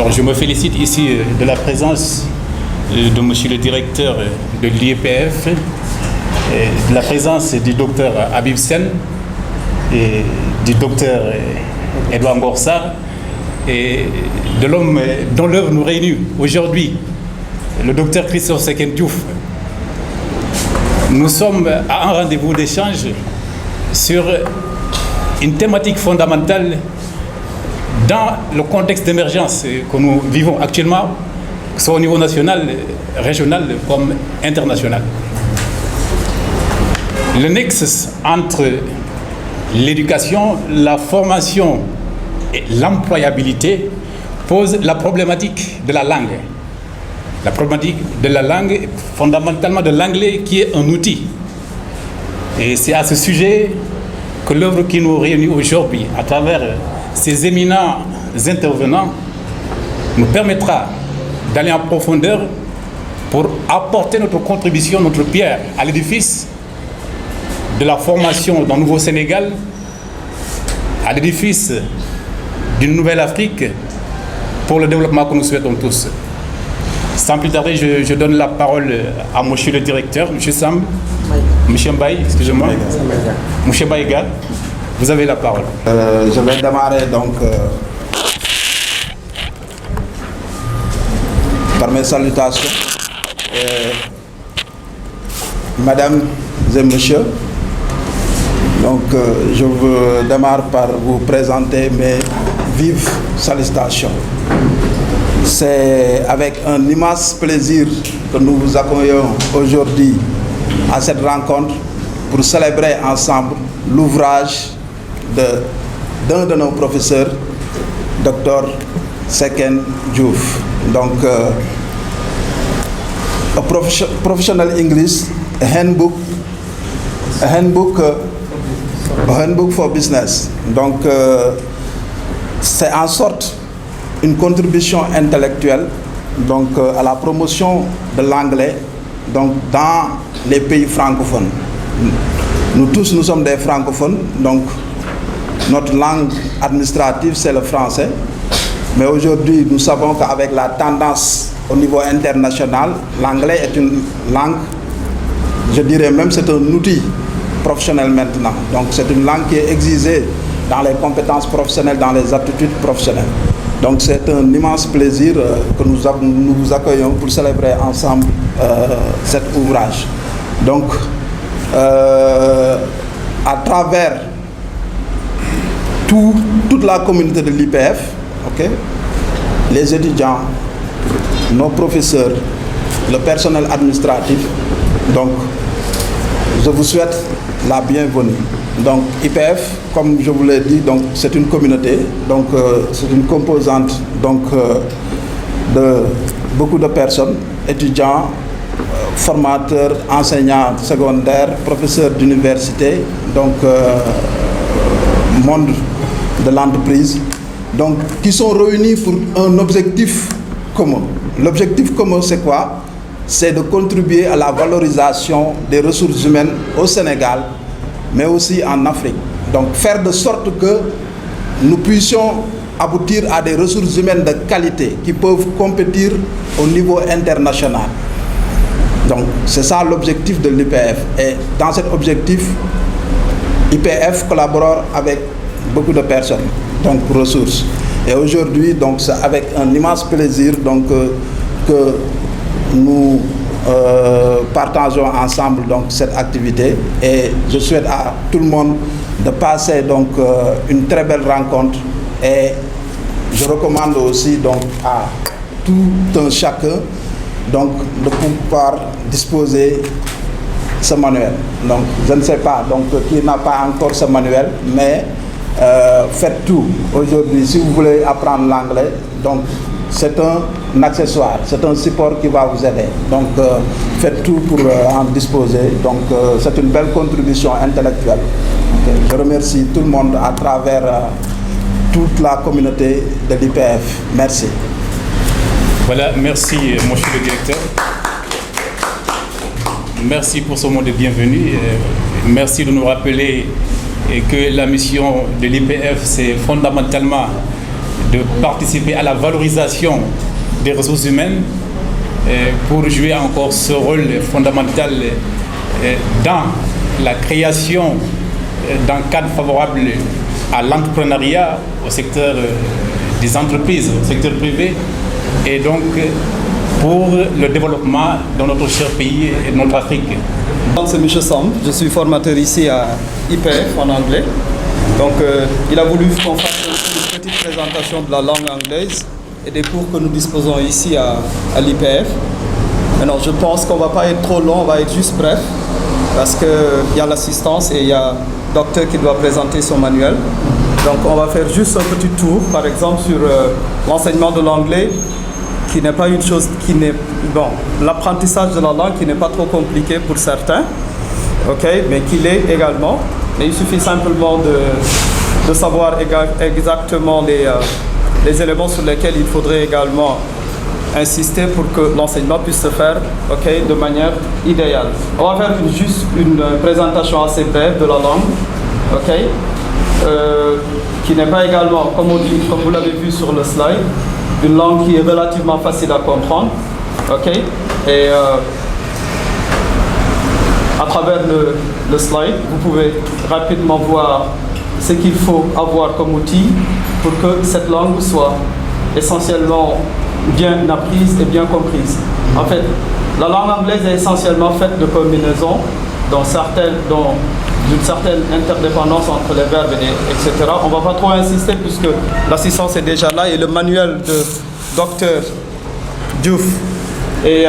Alors, je me félicite ici de la présence de monsieur le directeur de l'IEPF, de la présence du docteur Habib Sen et du docteur Edouard Ngorsar et de l'homme dont l'œuvre nous réunit aujourd'hui, le docteur Christophe Seken Diouf. Nous sommes à un rendez-vous d'échange sur une thématique fondamentale dans le contexte d'émergence que nous vivons actuellement, que ce soit au niveau national, régional comme international. Le nexus entre l'éducation, la formation et l'employabilité pose la problématique de la langue. La problématique de la langue, fondamentalement de l'anglais, qui est un outil. Et c'est à ce sujet que l'œuvre qui nous réunit aujourd'hui, à travers ces éminents intervenants, nous permettra d'aller en profondeur pour apporter notre contribution, notre pierre à l'édifice de la formation d'un nouveau Sénégal, à l'édifice d'une nouvelle Afrique pour le développement que nous souhaitons tous. Sans plus tarder, je donne la parole à monsieur le directeur, monsieur Sam, monsieur Mbaye, excusez-moi, monsieur Baïga, vous avez la parole. Je vais démarrer donc par mes salutations. Mesdames et messieurs, donc je démarre par vous présenter mes vives salutations. C'est avec un immense plaisir que nous vous accueillons aujourd'hui à cette rencontre pour célébrer ensemble l'ouvrage d'un de nos professeurs, Dr Seken Diouf. Donc, a professional English handbook for business. Donc, c'est en sorte une contribution intellectuelle donc, à la promotion de l'anglais donc, dans les pays francophones. Nous tous, nous sommes des francophones, donc notre langue administrative, c'est le français. Mais aujourd'hui, nous savons qu'avec la tendance au niveau international, l'anglais est une langue, je dirais même c'est un outil professionnel maintenant. Donc c'est une langue qui est exigée dans les compétences professionnelles, dans les aptitudes professionnelles. Donc c'est un immense plaisir que nous vous accueillons pour célébrer ensemble cet ouvrage. Donc, à travers toute la communauté de l'IPF, les étudiants, nos professeurs, le personnel administratif, donc je vous souhaite la bienvenue. Donc IPF, comme je vous l'ai dit, donc c'est une communauté, donc c'est une composante donc de beaucoup de personnes, étudiants, formateurs, enseignants secondaires, professeurs d'université, donc monde de l'entreprise, donc qui sont réunis pour un objectif commun. L'objectif commun, c'est quoi? C'est de contribuer à la valorisation des ressources humaines au Sénégal, mais aussi en Afrique. Donc faire de sorte que nous puissions aboutir à des ressources humaines de qualité qui peuvent compétir au niveau international. Donc c'est ça l'objectif de l'IPF. Et dans cet objectif, IPF collabore avec beaucoup de personnes, donc ressources. Et aujourd'hui, donc c'est avec un immense plaisir donc, que nous partageons ensemble donc, cette activité. Et je souhaite à tout le monde de passer donc, une très belle rencontre. Et je recommande aussi donc, à tout un chacun donc, de pouvoir disposer ce manuel. Donc, je ne sais pas donc, qui n'a pas encore ce manuel, mais faites tout aujourd'hui. Si vous voulez apprendre l'anglais, donc c'est un accessoire, c'est un support qui va vous aider. Donc faites tout pour en disposer. Donc c'est une belle contribution intellectuelle. Okay. Je remercie tout le monde à travers toute la communauté de l'IPF. Merci. Voilà, merci monsieur le directeur. Merci pour ce mot de bienvenue. Merci de nous rappeler que la mission de l'IPF, c'est fondamentalement de participer à la valorisation des ressources humaines pour jouer encore ce rôle fondamental dans la création d'un cadre favorable à l'entrepreneuriat, au secteur des entreprises, au secteur privé, et donc pour le développement de notre cher pays et de notre Afrique. C'est M. Samb, je suis formateur ici à IPF en anglais. Donc il a voulu qu'on fasse une petite présentation de la langue anglaise et des cours que nous disposons ici à l'IPF. Maintenant, je pense qu'on ne va pas être trop long, on va être juste bref, parce qu'il y a l'assistance et il y a le docteur qui doit présenter son manuel. Donc on va faire juste un petit tour, par exemple, sur l'enseignement de l'anglais, qui n'est pas une chose qui n'est... Bon, l'apprentissage de la langue qui n'est pas trop compliqué pour certains, ok, mais qui l'est également. Mais il suffit simplement de savoir exactement les éléments sur lesquels il faudrait également insister pour que l'enseignement puisse se faire, ok, de manière idéale. On va faire juste une présentation assez brève de la langue, ok, qui n'est pas également, comme on dit, comme vous l'avez vu sur le slide, une langue qui est relativement facile à comprendre, ok, et à travers le slide, vous pouvez rapidement voir ce qu'il faut avoir comme outil pour que cette langue soit essentiellement bien apprise et bien comprise. En fait, la langue anglaise est essentiellement faite de combinaisons, d'une certaine interdépendance entre les verbes, etc. On ne va pas trop insister puisque l'assistance est déjà là et le manuel de Dr Diouf est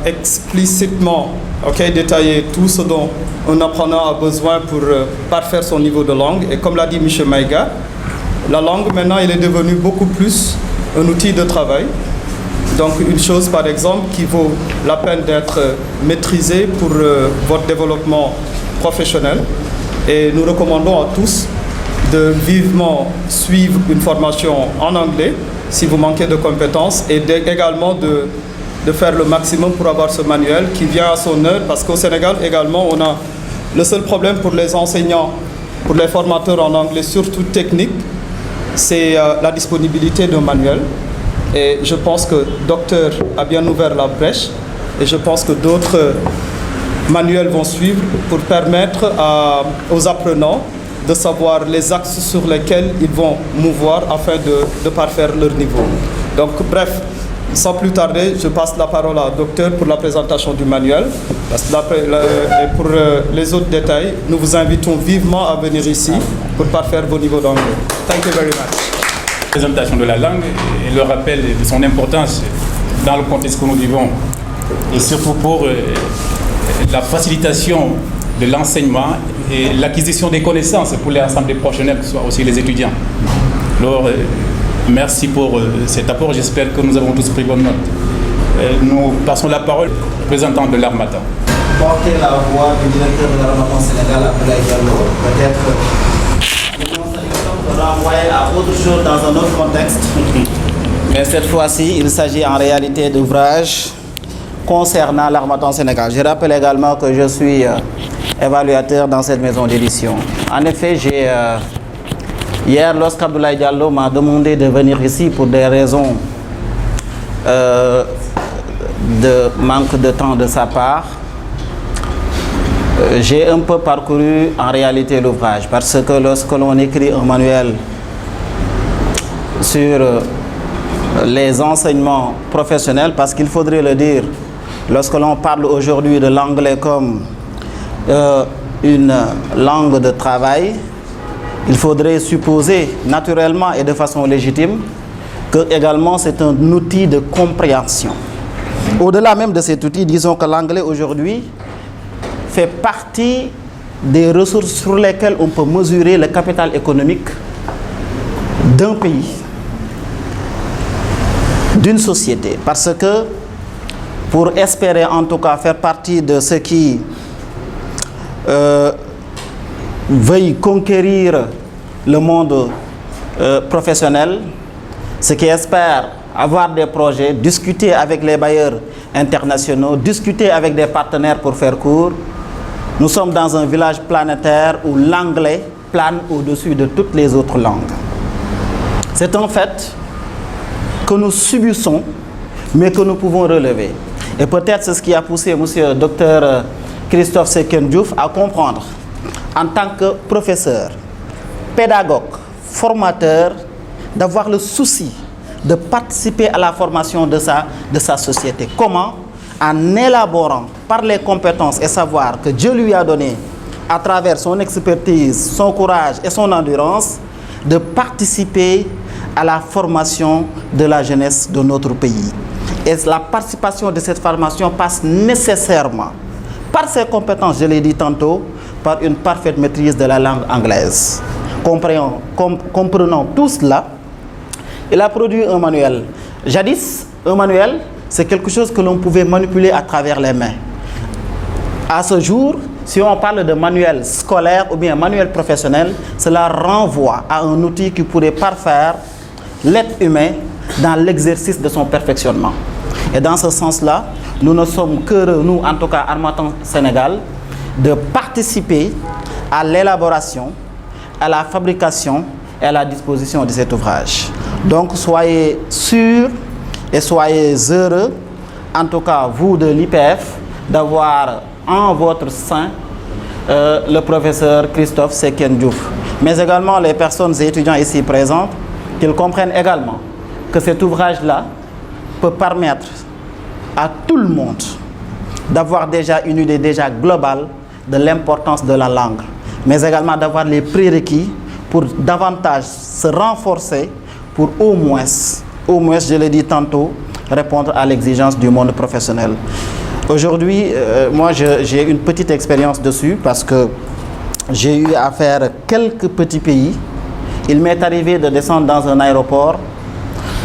explicitement détaillé tout ce dont un apprenant a besoin pour parfaire son niveau de langue. Et comme l'a dit M. Maïga, la langue maintenant elle est devenue beaucoup plus un outil de travail. Donc une chose par exemple qui vaut la peine d'être maîtrisée pour votre développement professionnel. Et nous recommandons à tous de vivement suivre une formation en anglais si vous manquez de compétences et également de faire le maximum pour avoir ce manuel qui vient à son heure, parce qu'au Sénégal également on a le seul problème pour les enseignants, pour les formateurs en anglais, surtout technique, c'est la disponibilité d'un manuel. Et je pense que Docteur a bien ouvert la brèche et je pense que d'autres manuels vont suivre pour permettre aux apprenants de savoir les axes sur lesquels ils vont mouvoir afin de parfaire leur niveau. Donc bref, sans plus tarder, je passe la parole à Docteur pour la présentation du manuel. Et pour les autres détails, nous vous invitons vivement à venir ici pour parfaire vos niveaux d'anglais. Thank you very much. La présentation de la langue et le rappel de son importance dans le contexte que nous vivons et surtout pour la facilitation de l'enseignement et l'acquisition des connaissances pour l'ensemble des professionnels, que ce soit aussi les étudiants. Alors, merci pour cet apport. J'espère que nous avons tous pris bonne note. Nous passons la parole au représentant de l'Harmattan. Porter la voix du directeur de l'Harmattan Sénégal, Abdoulaye Diallo, peut-être nous renvoyer à autre chose dans un autre contexte. Mais cette fois-ci, il s'agit en réalité d'ouvrages concernant l'Harmattan Sénégal. Je rappelle également que je suis évaluateur dans cette maison d'édition. En effet, hier, lorsqu'Abdoulaye Diallo m'a demandé de venir ici pour des raisons de manque de temps de sa part, j'ai un peu parcouru en réalité l'ouvrage, parce que lorsque l'on écrit un manuel sur les enseignements professionnels, parce qu'il faudrait le dire, lorsque l'on parle aujourd'hui de l'anglais comme une langue de travail, il faudrait supposer naturellement et de façon légitime que également c'est un outil de compréhension. Au-delà même de cet outil, disons que l'anglais aujourd'hui fait partie des ressources sur lesquelles on peut mesurer le capital économique d'un pays, d'une société. Parce que pour espérer en tout cas faire partie de ceux qui veuillent conquérir le monde professionnel, ceux qui espèrent avoir des projets, discuter avec les bailleurs internationaux, discuter avec des partenaires pour faire court. Nous sommes dans un village planétaire où l'anglais plane au-dessus de toutes les autres langues. C'est un fait que nous subissons, mais que nous pouvons relever. Et peut-être c'est ce qui a poussé M. Dr Christophe Seken Diouf à comprendre, en tant que professeur, pédagogue, formateur, d'avoir le souci de participer à la formation de sa société. Comment? En élaborant par les compétences et savoirs que Dieu lui a donnés à travers son expertise, son courage et son endurance, de participer à la formation de la jeunesse de notre pays. Et la participation de cette formation passe nécessairement par ses compétences, je l'ai dit tantôt, par une parfaite maîtrise de la langue anglaise. Comprenant tout cela, il a produit un manuel. Jadis, un manuel, c'est quelque chose que l'on pouvait manipuler à travers les mains. À ce jour, si on parle de manuel scolaire ou bien manuel professionnel, cela renvoie à un outil qui pourrait parfaire l'être humain dans l'exercice de son perfectionnement. Et dans ce sens-là, nous ne sommes qu'heureux, nous, en tout cas, Harmattan Sénégal, de participer à l'élaboration, à la fabrication et à la disposition de cet ouvrage. Donc, soyez sûrs et soyez heureux, en tout cas, vous de l'IPF, d'avoir en votre sein le professeur Christophe Seken Diouf. Mais également les personnes et étudiants ici présents, qu'ils comprennent également que cet ouvrage-là peut permettre à tout le monde d'avoir déjà une idée déjà globale de l'importance de la langue, mais également d'avoir les prérequis pour davantage se renforcer pour au moins, je l'ai dit tantôt, répondre à l'exigence du monde professionnel. Aujourd'hui, moi j'ai une petite expérience dessus parce que j'ai eu à faire quelques petits pays. Il m'est arrivé de descendre dans un aéroport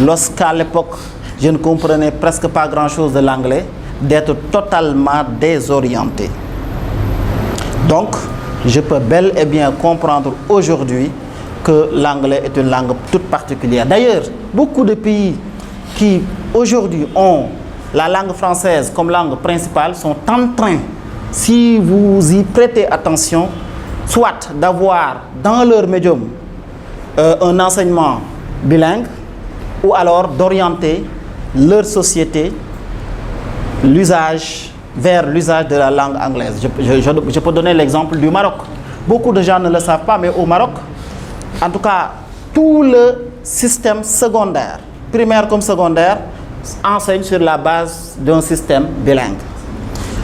lorsqu'à l'époque je ne comprenais presque pas grand-chose de l'anglais, d'être totalement désorienté. Donc, je peux bel et bien comprendre aujourd'hui que l'anglais est une langue toute particulière. D'ailleurs, beaucoup de pays qui aujourd'hui ont la langue française comme langue principale sont en train, si vous y prêtez attention, soit d'avoir dans leur médium un enseignement bilingue, ou alors d'orienter leur société vers l'usage de la langue anglaise. Je peux donner l'exemple du Maroc. Beaucoup de gens ne le savent pas, mais au Maroc, en tout cas, tout le système secondaire, primaire comme secondaire, enseigne sur la base d'un système bilingue.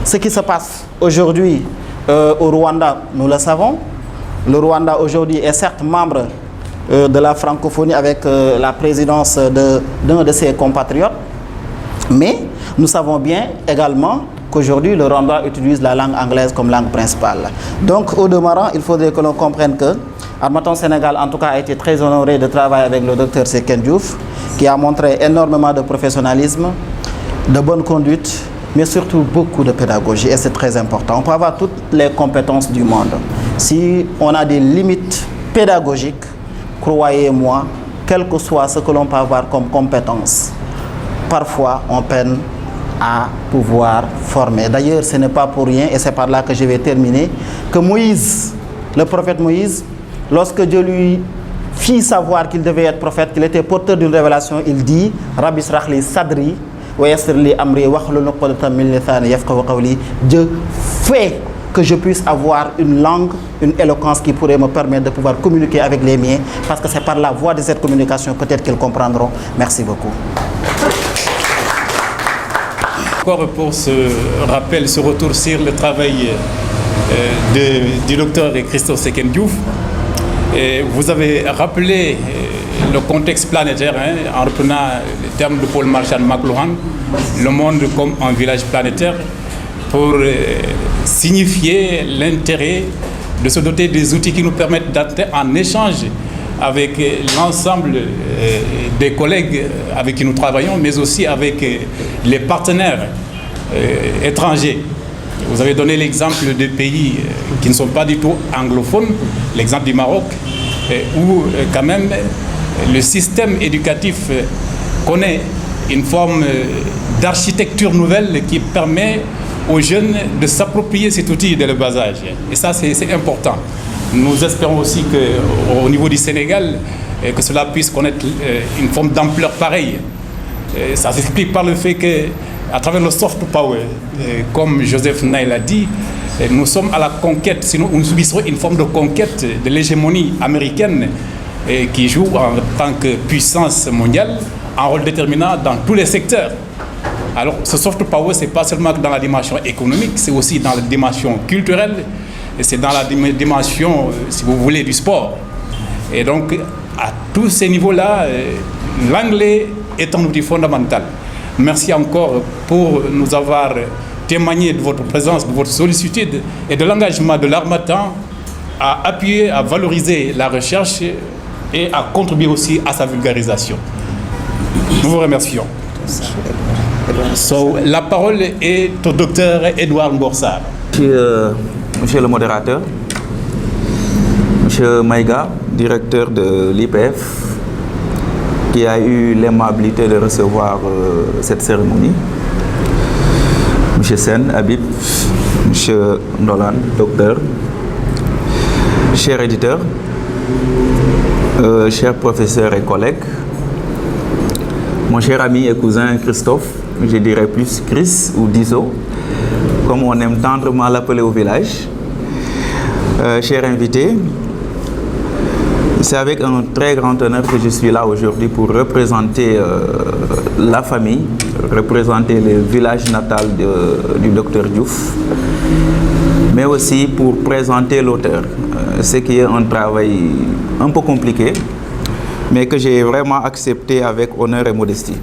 Ce qui se passe aujourd'hui au Rwanda, nous le savons. Le Rwanda aujourd'hui est certes membre de la francophonie avec la présidence d'un de ses compatriotes, mais nous savons bien également qu'aujourd'hui le Rwanda utilise la langue anglaise comme langue principale. Donc au demeurant, il faudrait que l'on comprenne que Harmattan Sénégal en tout cas a été très honoré de travailler avec le docteur Seken Diouf, qui a montré énormément de professionnalisme, de bonne conduite, mais surtout beaucoup de pédagogie, et c'est très important. On peut avoir toutes les compétences du monde. Si on a des limites pédagogiques, croyez-moi, quel que soit ce que l'on peut avoir comme compétence, parfois on peine à pouvoir former. D'ailleurs, ce n'est pas pour rien, et c'est par là que je vais terminer, que Moïse, le prophète Moïse, lorsque Dieu lui fit savoir qu'il devait être prophète, qu'il était porteur d'une révélation, il dit « Rabbi shrah li sadri wa yassir li amri wahlul uqdatan min lisani yafqahu qawli » Dieu fait que je puisse avoir une langue, une éloquence qui pourrait me permettre de pouvoir communiquer avec les miens, parce que c'est par la voie de cette communication peut-être qu'ils comprendront. Merci beaucoup. Encore pour ce rappel, ce retour sur le travail du docteur Christophe Seken Diouf. Vous avez rappelé le contexte planétaire, en reprenant le terme de Paul Marshall McLuhan, le monde comme un village planétaire, pour signifier l'intérêt de se doter des outils qui nous permettent d'être en échange avec l'ensemble des collègues avec qui nous travaillons, mais aussi avec les partenaires étrangers. Vous avez donné l'exemple de pays qui ne sont pas du tout anglophones, l'exemple du Maroc, où quand même le système éducatif connaît une forme d'architecture nouvelle qui permet aux jeunes de s'approprier cet outil dès le bas âge. Et ça, c'est important. Nous espérons aussi qu'au niveau du Sénégal, et que cela puisse connaître une forme d'ampleur pareille. Ça s'explique par le fait qu'à travers le soft power, comme Joseph Nail l'a dit, nous sommes à la conquête, sinon nous subissons une forme de conquête de l'hégémonie américaine qui joue en tant que puissance mondiale un rôle déterminant dans tous les secteurs. Alors ce soft power, ce n'est pas seulement dans la dimension économique, c'est aussi dans la dimension culturelle, et c'est dans la dimension, si vous voulez, du sport. Et donc, à tous ces niveaux-là, l'anglais est un outil fondamental. Merci encore pour nous avoir témoigné de votre présence, de votre sollicitude et de l'engagement de l'Harmattan à appuyer, à valoriser la recherche et à contribuer aussi à sa vulgarisation. Nous vous remercions. La parole est au docteur Edouard Mborsar. Monsieur le modérateur, Monsieur Maïga, directeur de l'IPF, qui a eu l'aimabilité de recevoir cette cérémonie, Monsieur Sen, Habib, Monsieur Nolan, docteur, cher éditeur, chers professeurs et collègues, mon cher ami et cousin Christophe, je dirais plus Chris ou Diso, comme on aime tendrement l'appeler au village. Chers invités, c'est avec un très grand honneur que je suis là aujourd'hui pour représenter la famille, représenter le village natal du docteur Diouf, mais aussi pour présenter l'auteur, ce qui est un travail un peu compliqué, mais que j'ai vraiment accepté avec honneur et modestie.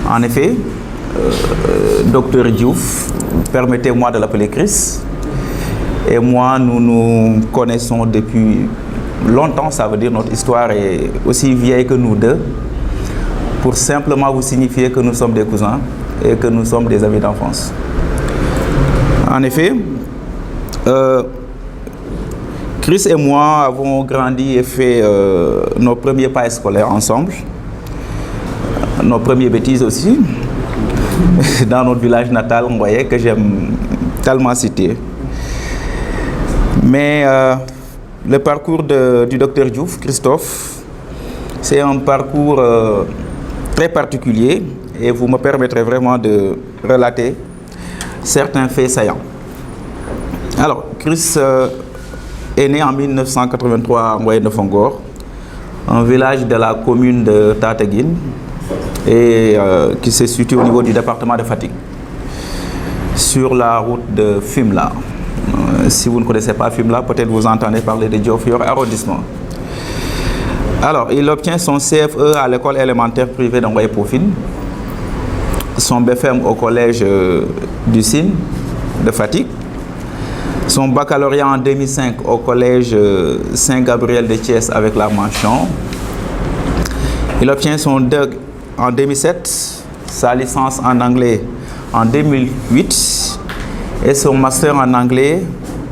En effet, docteur Diouf, permettez-moi de l'appeler Chris, et moi, nous nous connaissons depuis longtemps, ça veut dire notre histoire est aussi vieille que nous deux, pour simplement vous signifier que nous sommes des cousins et que nous sommes des amis d'enfance. En effet, Chris et moi avons grandi et fait nos premiers pas scolaires ensemble, nos premières bêtises aussi, dans notre village natal, on voyait que j'aime tellement citer. Mais le parcours du docteur Diouf, Christophe, c'est un parcours très particulier et vous me permettrez vraiment de relater certains faits saillants. Alors, Chris est né en 1983 à Ngoye-de-Fongor, un village de la commune de Tataguine et qui se situe au niveau du département de Fatick, sur la route de Fimela. Si vous ne connaissez pas Fimela, peut-être vous entendez parler de Diofior arrondissement. Alors, il obtient son CFE à l'école élémentaire privée d'Angoye-Pofine, son BFM au collège du Sine de Fatick, son baccalauréat en 2005 au collège Saint-Gabriel de Thiès avec la mention. Il obtient son DEG en 2007, sa licence en anglais en 2008 et son master en anglais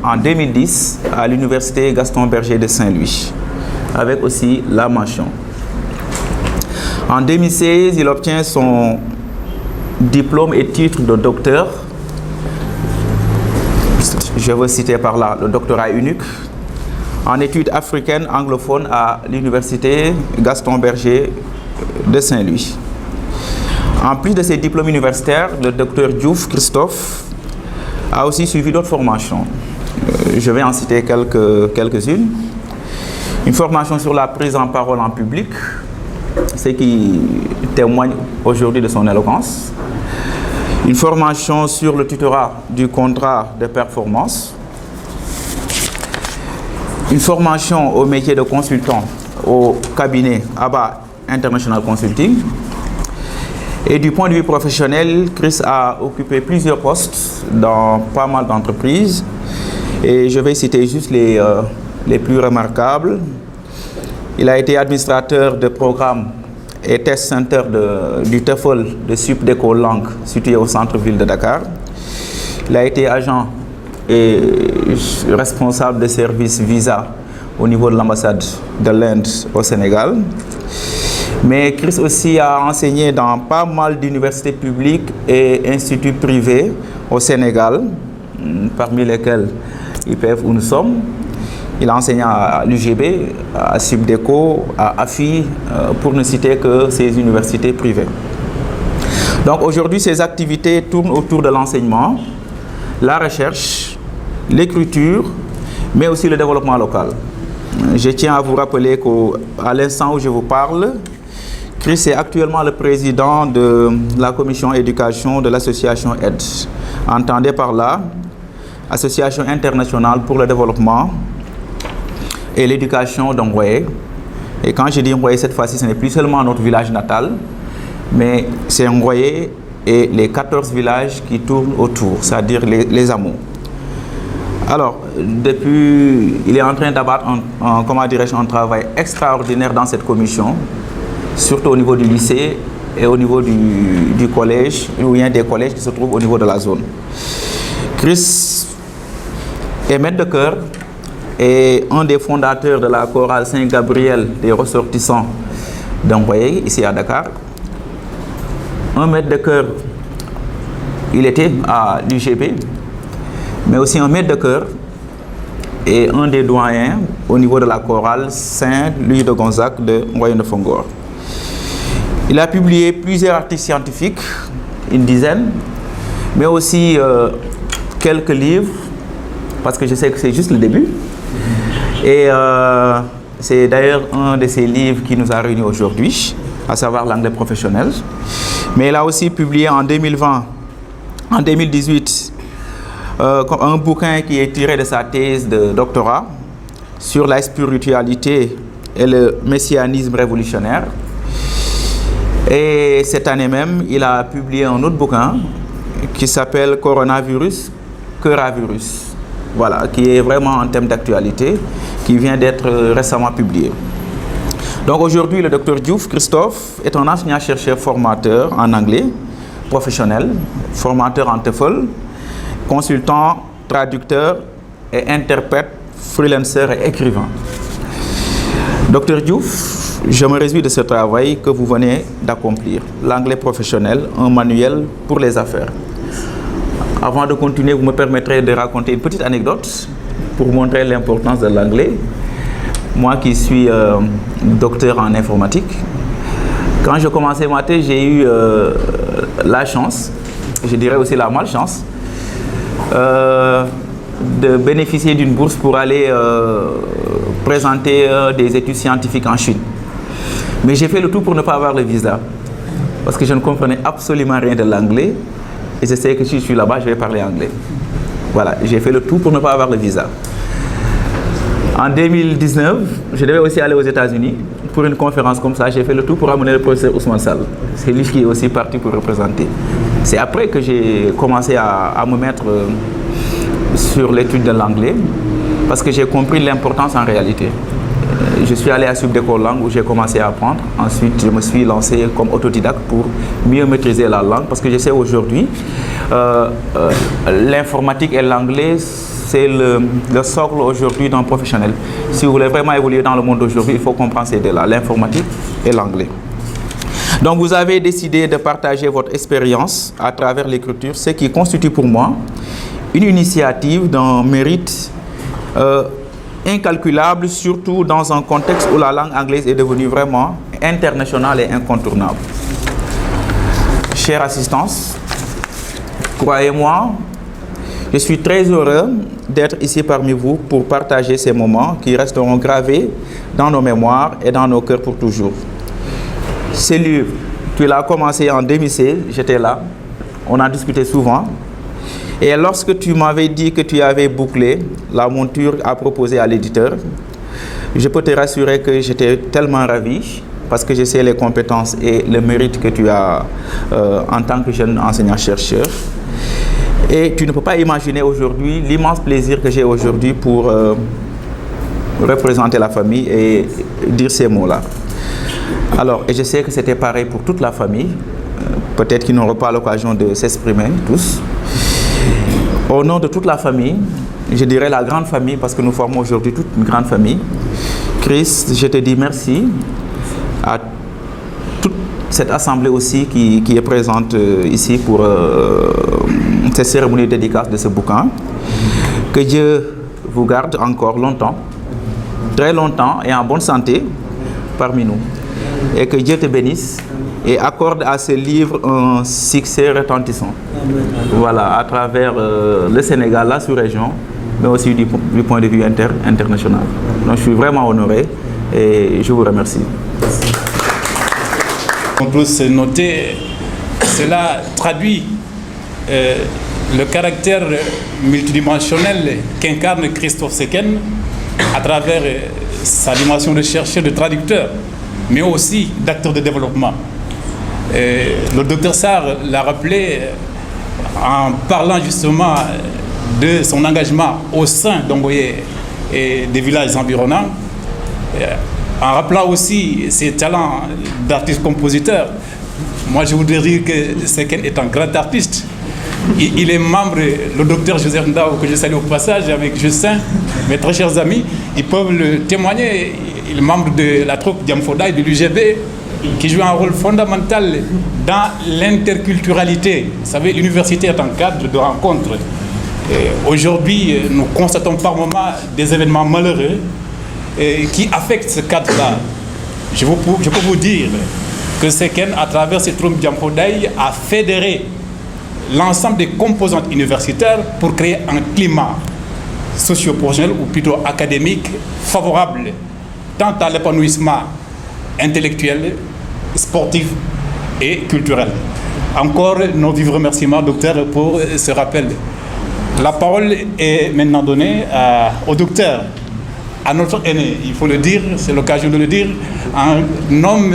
en 2010 à l'université Gaston Berger de Saint-Louis, avec aussi la mention. En 2016, il obtient son diplôme et titre de docteur. Je veux citer par là le doctorat unique en études africaines anglophones à l'université Gaston Berger de Saint-Louis. En plus de ses diplômes universitaires, le docteur Diouf Christophe a aussi suivi d'autres formations. Je vais en citer quelques-unes. Une formation sur la prise en parole en public, ce qui témoigne aujourd'hui de son éloquence. Une formation sur le tutorat du contrat de performance. Une formation au métier de consultant au cabinet ABA International Consulting. Et du point de vue professionnel, Chris a occupé plusieurs postes dans pas mal d'entreprises. Et je vais citer juste les plus remarquables. Il a été administrateur de programme et test center du TOEFL de Supdeco Langue, situé au centre-ville de Dakar. Il a été agent et responsable de service visa au niveau de l'ambassade de l'Inde au Sénégal. Mais Chris aussi a enseigné dans pas mal d'universités publiques et instituts privés au Sénégal, parmi lesquels IPF où nous sommes. Il a enseigné à l'UGB, à Subdeco, à AFI, pour ne citer que ces universités privées. Donc aujourd'hui, ces activités tournent autour de l'enseignement, la recherche, l'écriture, mais aussi le développement local. Je tiens à vous rappeler qu'à l'instant où je vous parle, Chris est actuellement le président de la commission éducation de l'association AID. Entendez par là, Association internationale pour le développement et l'éducation d'Ongoye. Et quand je dis Ongoye, cette fois-ci, ce n'est plus seulement notre village natal, mais c'est Ongoye et les 14 villages qui tournent autour, c'est-à-dire les hameaux. Alors, depuis, il est en train d'abattre un travail extraordinaire dans cette commission, surtout au niveau du lycée et au niveau du collège, ou bien des collèges qui se trouvent au niveau de la zone. Chris est maître de chœur et un des fondateurs de la chorale Saint-Gabriel des ressortissants d'Ongoye, ici à Dakar. Un maître de chœur, il était à l'UGB, mais aussi un maître de chœur et un des doyens au niveau de la chorale Saint-Louis de Gonzague de Ngoye-Fongor. Il a publié plusieurs articles scientifiques, une dizaine, mais aussi quelques livres, parce que je sais que c'est juste le début. Et c'est d'ailleurs un de ces livres qui nous a réunis aujourd'hui, à savoir l'anglais professionnel. Mais il a aussi publié en 2020, en 2018, un bouquin qui est tiré de sa thèse de doctorat sur la spiritualité et le messianisme révolutionnaire. Et cette année même, il a publié un autre bouquin qui s'appelle Coronavirus, Cœuravirus. Voilà, qui est vraiment un thème d'actualité, qui vient d'être récemment publié. Donc aujourd'hui, le Dr Diouf Christophe est un enseignant-chercheur formateur en anglais, professionnel, formateur en TOEFL, consultant, traducteur et interprète, freelancer et écrivain. Dr Diouf, je me réjouis de ce travail que vous venez d'accomplir. L'anglais professionnel, un manuel pour les affaires. Avant de continuer, vous me permettrez de raconter une petite anecdote pour montrer l'importance de l'anglais. Moi qui suis docteur en informatique, quand je commençais ma thèse, j'ai eu la chance, je dirais aussi la malchance, de bénéficier d'une bourse pour aller présenter des études scientifiques en Chine. Mais j'ai fait le tout pour ne pas avoir le visa, parce que je ne comprenais absolument rien de l'anglais, et je sais que si je suis là-bas, je vais parler anglais. Voilà, j'ai fait le tout pour ne pas avoir le visa. En 2019, je devais aussi aller aux États-Unis pour une conférence comme ça. J'ai fait le tout pour amener le professeur Ousmane Sall. C'est lui qui est aussi parti pour représenter. C'est après que j'ai commencé à me mettre sur l'étude de l'anglais, parce que j'ai compris l'importance en réalité. Je suis allé à Subdeco Langue où j'ai commencé à apprendre. Ensuite, je me suis lancé comme autodidacte pour mieux maîtriser la langue, parce que je sais aujourd'hui, l'informatique et l'anglais, c'est le socle aujourd'hui d'un professionnel. Si vous voulez vraiment évoluer dans le monde d'aujourd'hui, il faut comprendre ces deux-là, l'informatique et l'anglais. Donc vous avez décidé de partager votre expérience à travers l'écriture, ce qui constitue pour moi une initiative d'un mérite incalculable, surtout dans un contexte où la langue anglaise est devenue vraiment internationale et incontournable. Chère assistance, croyez-moi, je suis très heureux d'être ici parmi vous pour partager ces moments qui resteront gravés dans nos mémoires et dans nos cœurs pour toujours. Ce livre, tu l'as commencé en 2016, j'étais là, on a discuté souvent. Et lorsque tu m'avais dit que tu avais bouclé la monture à proposer à l'éditeur, je peux te rassurer que j'étais tellement ravi, parce que je sais les compétences et le mérite que tu as en tant que jeune enseignant-chercheur. Et tu ne peux pas imaginer aujourd'hui l'immense plaisir que j'ai aujourd'hui pour représenter la famille et dire ces mots-là. Alors, et je sais que c'était pareil pour toute la famille, peut-être qu'ils n'auront pas l'occasion de s'exprimer tous. Au nom de toute la famille, je dirais la grande famille, parce que nous formons aujourd'hui toute une grande famille. Chris, je te dis merci à toute cette assemblée aussi qui est présente ici pour cette cérémonie de dédicace de ce bouquin. Que Dieu vous garde encore longtemps très longtemps et en bonne santé parmi nous. Et que Dieu te bénisse et accorde à ce livre un succès retentissant. Voilà, à travers le Sénégal, la sous-région, mais aussi du point de vue international. Donc je suis vraiment honoré et je vous remercie. On peut se noter, cela traduit le caractère multidimensionnel qu'incarne Christophe Sekene à travers sa dimension de chercheur, de traducteur, mais aussi d'acteur de développement. Le docteur Sarr l'a rappelé en parlant justement de son engagement au sein d'Omboye et des villages environnants, en rappelant aussi ses talents d'artiste-compositeur. Moi, je voudrais dire que Sekene est un grand artiste. Il est membre, le docteur Joseph Ndao, que je salue au passage, avec Justin, mes très chers amis, ils peuvent le témoigner. Il est membre de la troupe Diamfoda et de l'UGB, qui joue un rôle fondamental dans l'interculturalité. Vous savez, l'université est un cadre de rencontre. Aujourd'hui, nous constatons par moments des événements malheureux qui affectent ce cadre-là. Je peux vous dire que Sekene, à travers cette troupe Diamfodaï, a fédéré l'ensemble des composantes universitaires pour créer un climat socio-professionnel ou plutôt académique favorable tant à l'épanouissement intellectuel, sportif et culturel. Encore nos vifs remerciements, docteur, pour ce rappel. La parole est maintenant donnée au docteur, à notre aîné, il faut le dire, c'est l'occasion de le dire, un homme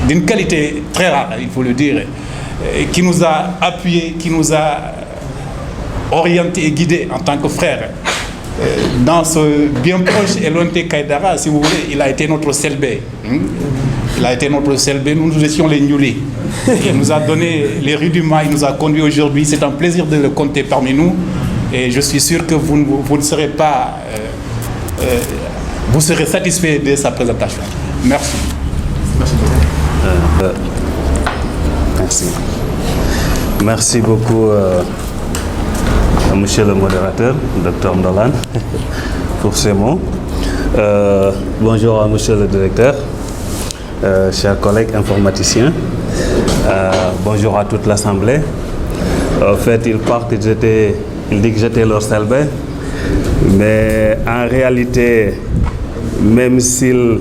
d'une qualité très rare, il faut le dire, qui nous a appuyés, qui nous a orientés et guidés en tant que frères. Dans ce bien proche et lointain Kaïdara, si vous voulez, il a été notre Selbé. Il a été notre Selbé, nous étions les Nyouli. Il nous a donné les rudiments, il nous a conduits aujourd'hui. C'est un plaisir de le compter parmi nous. Et je suis sûr que vous ne serez pas... vous serez satisfait de sa présentation. Merci. Merci. Merci beaucoup, monsieur le modérateur, Dr Ndolan, pour ces mots. Bonjour à monsieur le directeur, chers collègues informaticiens. Bonjour à toute l'Assemblée. En fait, il dit que j'étais leur Selbé, mais en réalité, même s'il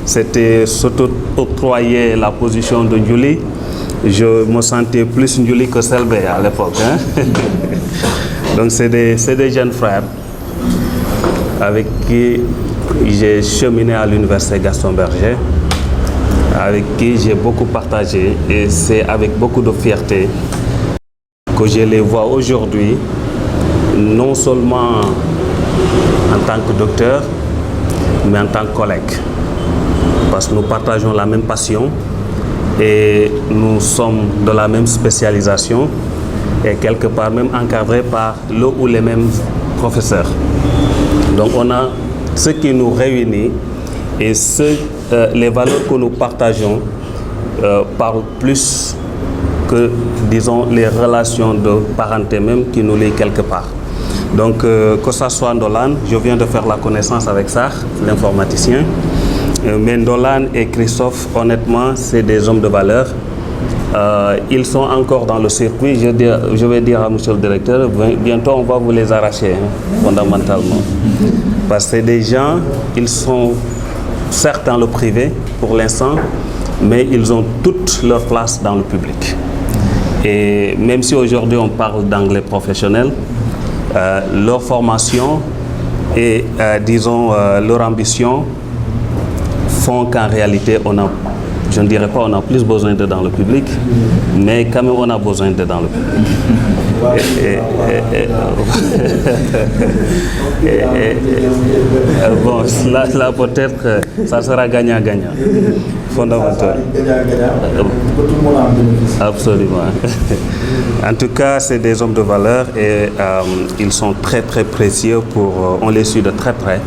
s'était s'auto-octroyé la position de Ndiouli, je me sentais plus Ndiouli que Selbé à l'époque. Hein? Donc c'est des jeunes frères avec qui j'ai cheminé à l'université Gaston Berger, avec qui j'ai beaucoup partagé, et c'est avec beaucoup de fierté que je les vois aujourd'hui, non seulement en tant que docteur, mais en tant que collègue, parce que nous partageons la même passion et nous sommes de la même spécialisation et quelque part même encadrés par le ou les mêmes professeurs. Donc on a ce qui nous réunit et les valeurs que nous partageons parlent plus que, disons, les relations de parenté même qui nous lient quelque part. Donc que ça soit Ndolan, je viens de faire la connaissance avec Sarr, l'informaticien, mais Ndolan et Christophe, honnêtement, c'est des hommes de valeur. Ils sont encore dans le circuit. Je vais dire à monsieur le directeur, bientôt on va vous les arracher, hein, fondamentalement. Parce que c'est des gens, ils sont certes dans le privé pour l'instant, mais ils ont toute leur place dans le public. Et même si aujourd'hui on parle d'anglais professionnel, leur formation et, disons, leur ambition font qu'en réalité, je ne dirais pas on a plus besoin d'eux dans le public, mais quand même on a besoin d'eux dans le public. Bon, là peut-être ça sera gagnant-gagnant, fondamental. Absolument. En tout cas, c'est des hommes de valeur et ils sont très très précieux on les suit de très près.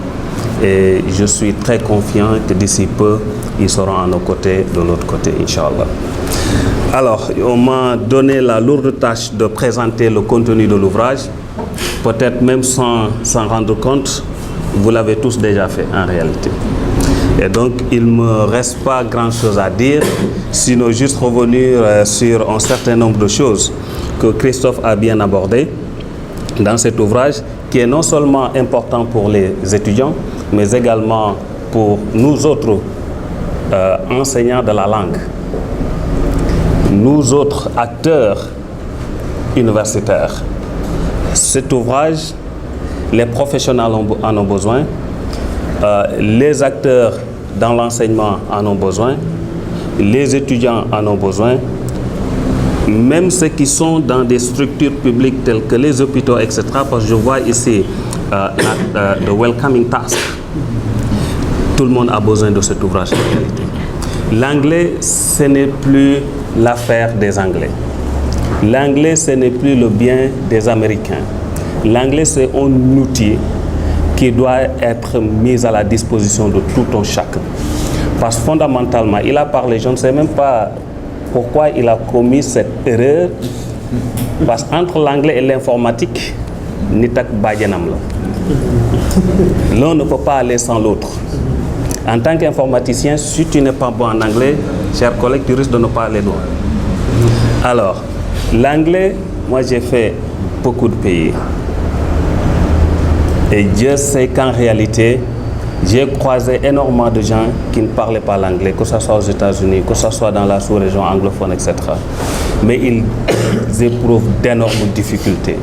Et je suis très confiant que d'ici peu, ils seront à nos côtés, de l'autre côté, Inch'Allah. Alors, on m'a donné la lourde tâche de présenter le contenu de l'ouvrage. peut-être même sans s'en rendre compte, vous l'avez tous déjà fait en réalité. Et donc, il ne me reste pas grand-chose à dire, sinon juste revenir sur un certain nombre de choses que Christophe a bien abordées dans cet ouvrage, qui est non seulement important pour les étudiants, mais également pour nous autres enseignants de la langue, nous autres acteurs universitaires. Cet ouvrage, les professionnels en ont besoin, les acteurs dans l'enseignement en ont besoin, les étudiants en ont besoin, même ceux qui sont dans des structures publiques telles que les hôpitaux, etc. Parce que je vois ici the welcoming task. Tout le monde a besoin de cet ouvrage en réalité. L'anglais, ce n'est plus l'affaire des Anglais. L'anglais, ce n'est plus le bien des Américains. L'anglais, c'est un outil qui doit être mis à la disposition de tout un chacun. Parce que fondamentalement, il a parlé, je ne sais même pas pourquoi il a commis cette erreur, parce qu'entre l'anglais et l'informatique, nitak bayanam la. L'un ne peut pas aller sans l'autre. En tant qu'informaticien, si tu n'es pas bon en anglais, chers collègues, tu risques de ne pas aller loin. Alors, l'anglais, moi j'ai fait beaucoup de pays. Et Dieu sait qu'en réalité, j'ai croisé énormément de gens qui ne parlaient pas l'anglais, que ce soit aux États-Unis, que ce soit dans la sous-région anglophone, etc. Mais ils éprouvent d'énormes difficultés.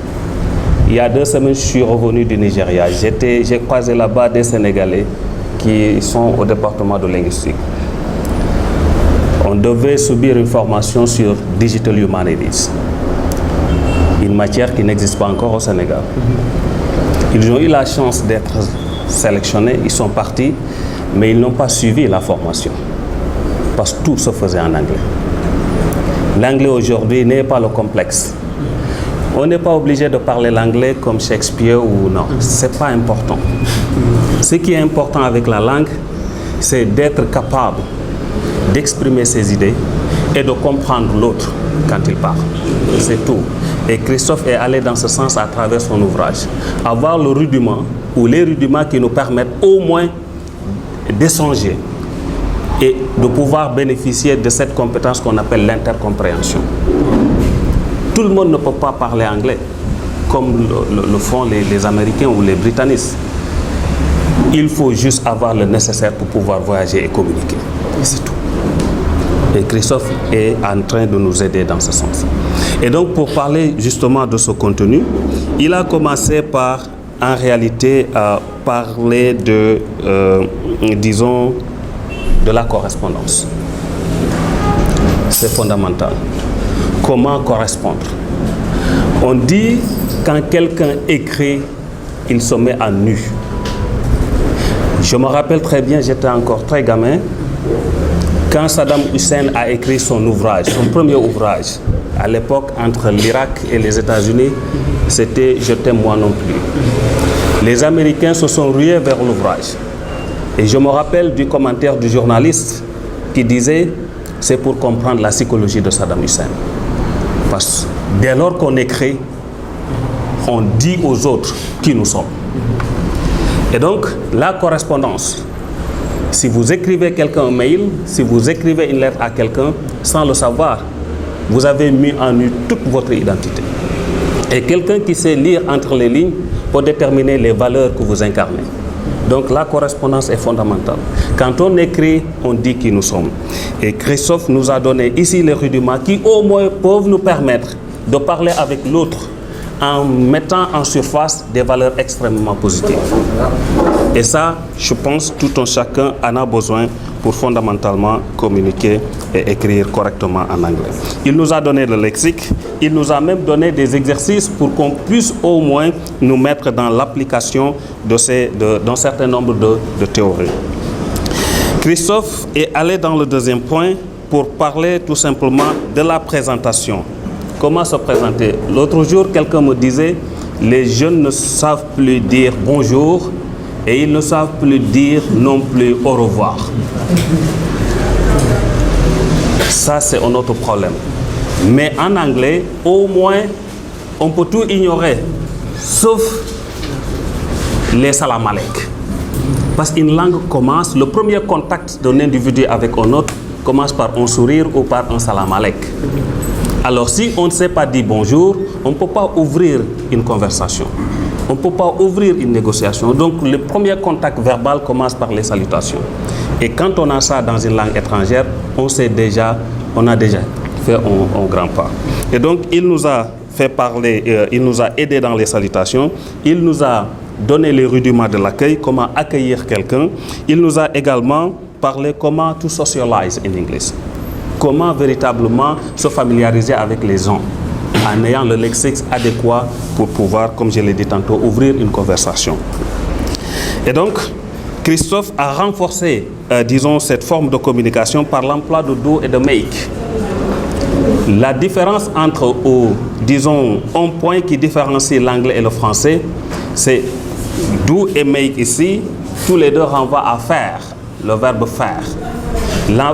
Il y a 2 semaines, je suis revenu du Nigeria. J'ai croisé là-bas des Sénégalais qui sont au département de linguistique. On devait subir une formation sur Digital Humanities, une matière qui n'existe pas encore au Sénégal. Ils ont eu la chance d'être sélectionnés, ils sont partis, mais ils n'ont pas suivi la formation, parce que tout se faisait en anglais. L'anglais aujourd'hui n'est pas le complexe. On n'est pas obligé de parler l'anglais comme Shakespeare ou non, c'est pas important. Ce qui est important avec la langue, c'est d'être capable d'exprimer ses idées et de comprendre l'autre quand il parle. C'est tout. Et Christophe est allé dans ce sens à travers son ouvrage. Avoir le rudiment ou les rudiments qui nous permettent au moins d'échanger et de pouvoir bénéficier de cette compétence qu'on appelle l'intercompréhension. Tout le monde ne peut pas parler anglais comme le font les Américains ou les Britanniques. Il faut juste avoir le nécessaire pour pouvoir voyager et communiquer. Et c'est tout. Et Christophe est en train de nous aider dans ce sens. Et donc, pour parler justement de ce contenu, il a commencé par, en réalité, parler de, disons, de la correspondance. C'est fondamental. Comment correspondre? On dit, quand quelqu'un écrit, il se met à nu. Je me rappelle très bien, j'étais encore très gamin, quand Saddam Hussein a écrit son ouvrage, son premier ouvrage, à l'époque entre l'Irak et les États-Unis, c'était « Je t'aime moi non plus ». Les Américains se sont rués vers l'ouvrage. Et je me rappelle du commentaire du journaliste qui disait « C'est pour comprendre la psychologie de Saddam Hussein ». Parce que dès lors qu'on écrit, on dit aux autres qui nous sommes. Et donc, la correspondance, si vous écrivez quelqu'un un mail, si vous écrivez une lettre à quelqu'un, sans le savoir, vous avez mis en nu toute votre identité. Et quelqu'un qui sait lire entre les lignes peut déterminer les valeurs que vous incarnez. Donc la correspondance est fondamentale. Quand on écrit, on dit qui nous sommes. Et Christophe nous a donné ici les rudiments qui au moins peuvent nous permettre de parler avec l'autre en mettant en surface des valeurs extrêmement positives. Et ça, je pense, tout un chacun en a besoin pour fondamentalement communiquer et écrire correctement en anglais. Il nous a donné le lexique, il nous a même donné des exercices pour qu'on puisse au moins nous mettre dans l'application d'un certain nombre de théories. Christophe est allé dans le deuxième point pour parler tout simplement de la présentation. Comment se présenter? L'autre jour, quelqu'un me disait, les jeunes ne savent plus dire bonjour et ils ne savent plus dire non plus au revoir. Ça, c'est un autre problème. Mais en anglais, au moins, on peut tout ignorer. sauf les salam alek. Parce qu'une langue commence, le premier contact d'un individu avec un autre commence par un sourire ou par un salam alek. Alors si on ne sait pas dire bonjour, on ne peut pas ouvrir une conversation. On ne peut pas ouvrir une négociation. Donc le premier contact verbal commence par les salutations. Et quand on a ça dans une langue étrangère, on a déjà fait un grand pas. Et donc il nous a fait parler, il nous a aidé dans les salutations, il nous a donné les rudiments de l'accueil, comment accueillir quelqu'un. Il nous a également parlé comment to socialize in English. Comment véritablement se familiariser avec les gens en ayant le lexique adéquat pour pouvoir, comme je l'ai dit tantôt, ouvrir une conversation. Et donc, Christophe a renforcé, disons, cette forme de communication par l'emploi de do et de make. La différence entre, disons, un point qui différencie l'anglais et le français, c'est do et make ici, tous les deux renvoient à faire, le verbe faire.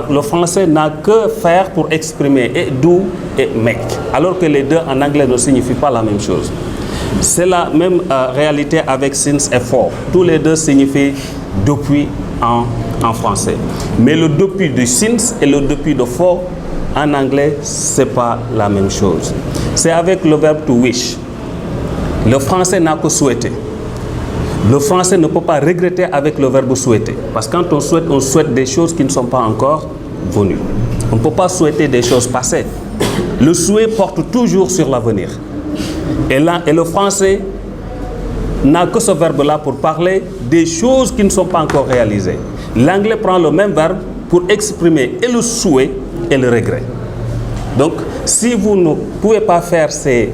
Le français n'a que faire pour exprimer et do et make, alors que les deux en anglais ne signifient pas la même chose. C'est la même réalité avec since et for. Tous les deux signifient depuis en français. Mais le depuis du since et le depuis de for en anglais, ce n'est pas la même chose. C'est avec le verbe to wish. Le français n'a que souhaiter. Le français ne peut pas regretter avec le verbe souhaiter. Parce que quand on souhaite des choses qui ne sont pas encore venues. On ne peut pas souhaiter des choses passées. Le souhait porte toujours sur l'avenir. Et le français n'a que ce verbe-là pour parler des choses qui ne sont pas encore réalisées. L'anglais prend le même verbe pour exprimer et le souhait et le regret. Donc, si vous ne pouvez pas faire ces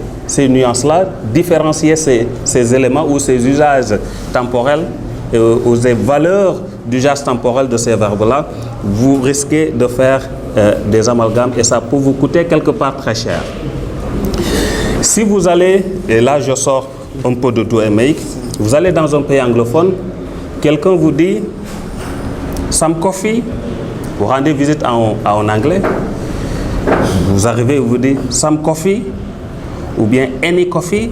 nuances-là, différencier ces éléments ou ces usages temporels ou ces valeurs d'usage temporel de ces verbes-là, vous risquez de faire des amalgames et ça peut vous coûter quelque part très cher. Si vous allez, et là je sors un peu de do et make, vous allez dans un pays anglophone, quelqu'un vous dit « some coffee », vous rendez visite à un anglais, vous arrivez et vous dites « some coffee » ou bien « any coffee ».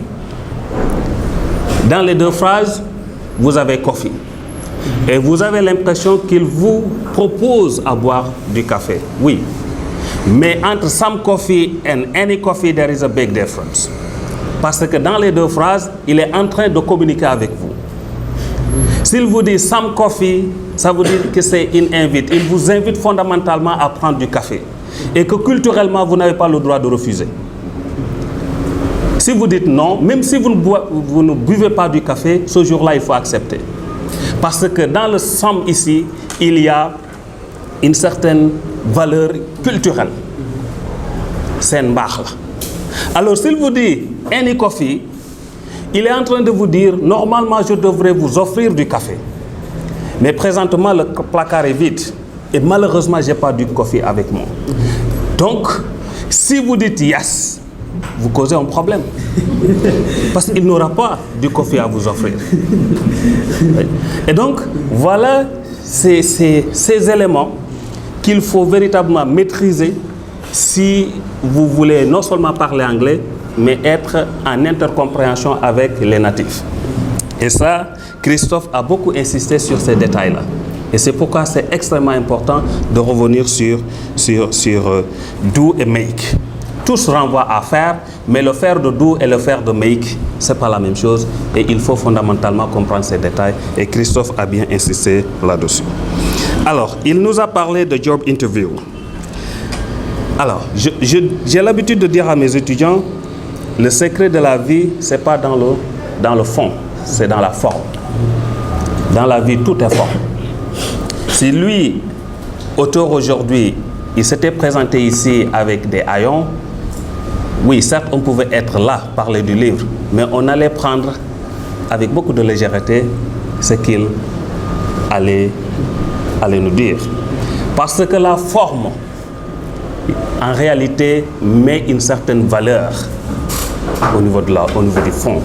Dans les deux phrases, vous avez « coffee ». Et vous avez l'impression qu'il vous propose à boire du café. Oui. Mais entre some coffee and any coffee, there is a big difference. Parce que dans les deux phrases, il est en train de communiquer avec vous. S'il vous dit some coffee, ça veut dire que c'est une invite. Il vous invite fondamentalement à prendre du café. Et que culturellement, vous n'avez pas le droit de refuser. Si vous dites non, même si vous ne buvez pas du café, ce jour-là, il faut accepter. Parce que dans le some ici, il y a une certaine valeur culturelle. C'est une barre là. Alors s'il vous dit any coffee, il est en train de vous dire normalement je devrais vous offrir du café. Mais présentement le placard est vide et malheureusement j'ai pas du café avec moi. Donc si vous dites yes, vous causez un problème. Parce qu'il n'aura pas du café à vous offrir. Et donc voilà ces éléments qu'il faut véritablement maîtriser si vous voulez non seulement parler anglais, mais être en intercompréhension avec les natifs. Et ça, Christophe a beaucoup insisté sur ces détails-là. Et c'est pourquoi c'est extrêmement important de revenir sur do et make. Tous renvoient à faire, mais le faire de do et le faire de make, ce n'est pas la même chose. Et il faut fondamentalement comprendre ces détails. Et Christophe a bien insisté là-dessus. Alors, il nous a parlé de job interview. Alors, j'ai l'habitude de dire à mes étudiants, le secret de la vie, ce n'est pas dans le fond, c'est dans la forme. Dans la vie, tout est forme. Si lui, auteur aujourd'hui, il s'était présenté ici avec des haillons, oui, certes, on pouvait être là, parler du livre, mais on allait prendre avec beaucoup de légèreté ce qu'il allait nous dire. Parce que la forme, en réalité, met une certaine valeur au niveau du fond.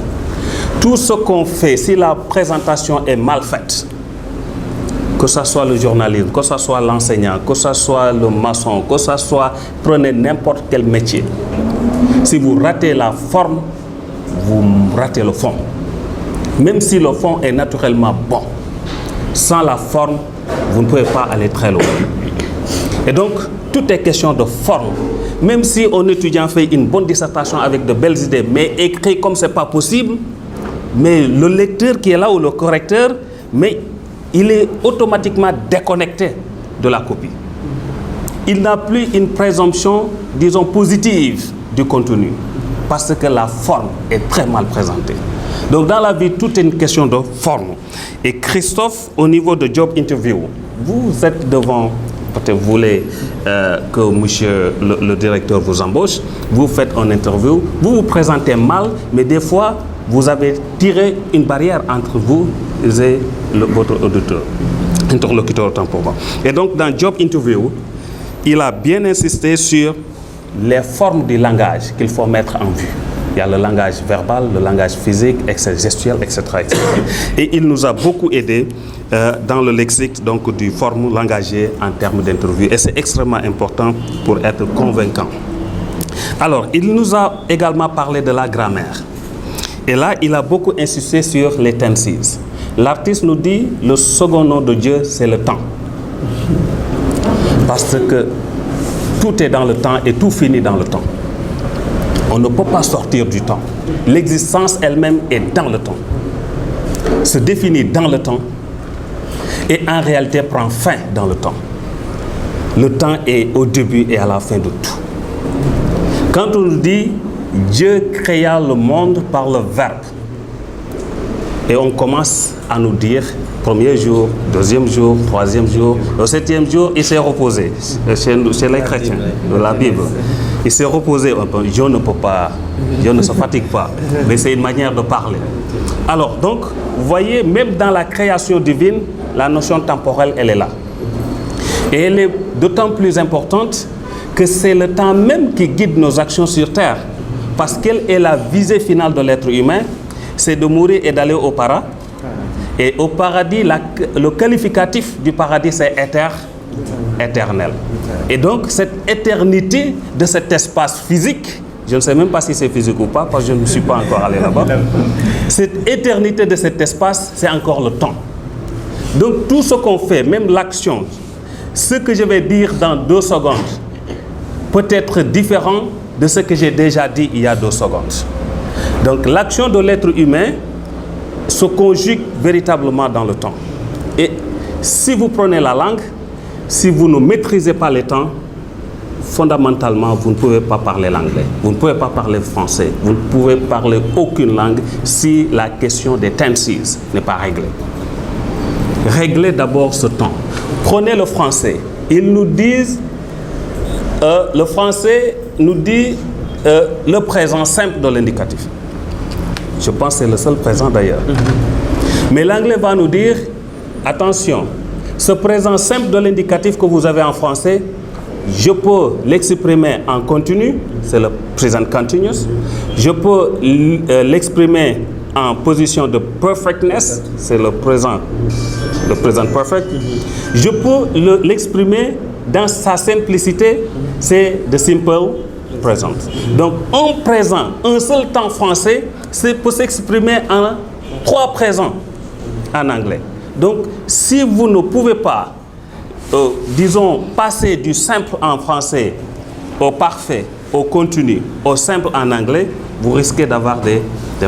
Tout ce qu'on fait, si la présentation est mal faite, que ce soit le journalisme, que ce soit l'enseignant, que ce soit le maçon, que ce soit, prenez n'importe quel métier. Si vous ratez la forme, vous ratez le fond. Même si le fond est naturellement bon, sans la forme, vous ne pouvez pas aller très loin. Et donc, tout est question de forme. Même si un étudiant fait une bonne dissertation avec de belles idées, mais écrit comme ce n'est pas possible, mais le lecteur qui est là ou le correcteur, mais il est automatiquement déconnecté de la copie. Il n'a plus une présomption, disons, positive du contenu, parce que la forme est très mal présentée. Donc dans la vie, tout est une question de forme. Et Christophe, au niveau de job interview, vous êtes devant, peut-être vous voulez que monsieur le directeur vous embauche, vous faites une interview, vous vous présentez mal, mais des fois, vous avez tiré une barrière entre vous et votre auditeur, interlocuteur autant pour moi. Et donc dans job interview, il a bien insisté sur les formes du langage qu'il faut mettre en vue. Il y a le langage verbal, le langage physique, gestuel, etc., etc. Et il nous a beaucoup aidé dans le lexique donc, du forme langagée en termes d'interview. Et c'est extrêmement important pour être convaincant. Alors, il nous a également parlé de la grammaire. Et là, il a beaucoup insisté sur les tenses. L'artiste nous dit, le second nom de Dieu, c'est le temps. Parce que tout est dans le temps et tout finit dans le temps. On ne peut pas sortir du temps. L'existence elle-même est dans le temps, se définit dans le temps et en réalité prend fin dans le temps. Le temps est au début et à la fin de tout. Quand on nous dit Dieu créa le monde par le verbe, et on commence à nous dire premier jour, deuxième jour, troisième jour, le septième jour, il s'est reposé. Chez les chrétiens, de la Bible. Il s'est reposé un peu. Dieu ne peut pas, Dieu ne se fatigue pas. Mais c'est une manière de parler. Alors, donc, vous voyez, même dans la création divine, la notion temporelle, elle est là. Et elle est d'autant plus importante que c'est le temps même qui guide nos actions sur terre. Parce qu'elle est la visée finale de l'être humain, c'est de mourir et d'aller au paradis. Et au paradis, le qualificatif du paradis, c'est éternel. Et donc, cette éternité de cet espace physique, je ne sais même pas si c'est physique ou pas, parce que je ne suis pas encore allé là-bas. Cette éternité de cet espace, c'est encore le temps. Donc, tout ce qu'on fait, même l'action, ce que je vais dire dans 2 secondes, peut être différent de ce que j'ai déjà dit il y a 2 secondes. Donc, l'action de l'être humain se conjugue véritablement dans le temps. Et si vous prenez la langue, si vous ne maîtrisez pas les temps, fondamentalement, vous ne pouvez pas parler l'anglais, vous ne pouvez pas parler français, vous ne pouvez parler aucune langue si la question des tenses n'est pas réglée. Réglez d'abord ce temps. Prenez le français. Ils nous disent, le français nous dit le présent simple de l'indicatif. Je pense que c'est le seul présent d'ailleurs. Mais l'anglais va nous dire, attention, ce présent simple de l'indicatif que vous avez en français, je peux l'exprimer en continu, c'est le present continuous. Je peux l'exprimer en position de perfectness, c'est le present perfect. Je peux l'exprimer dans sa simplicité, c'est the simple present. Donc, un présent, un seul temps français, peut s'exprimer en 3 présents en anglais. Donc, si vous ne pouvez pas, disons, passer du simple en français au parfait, au continu, au simple en anglais, vous risquez d'avoir des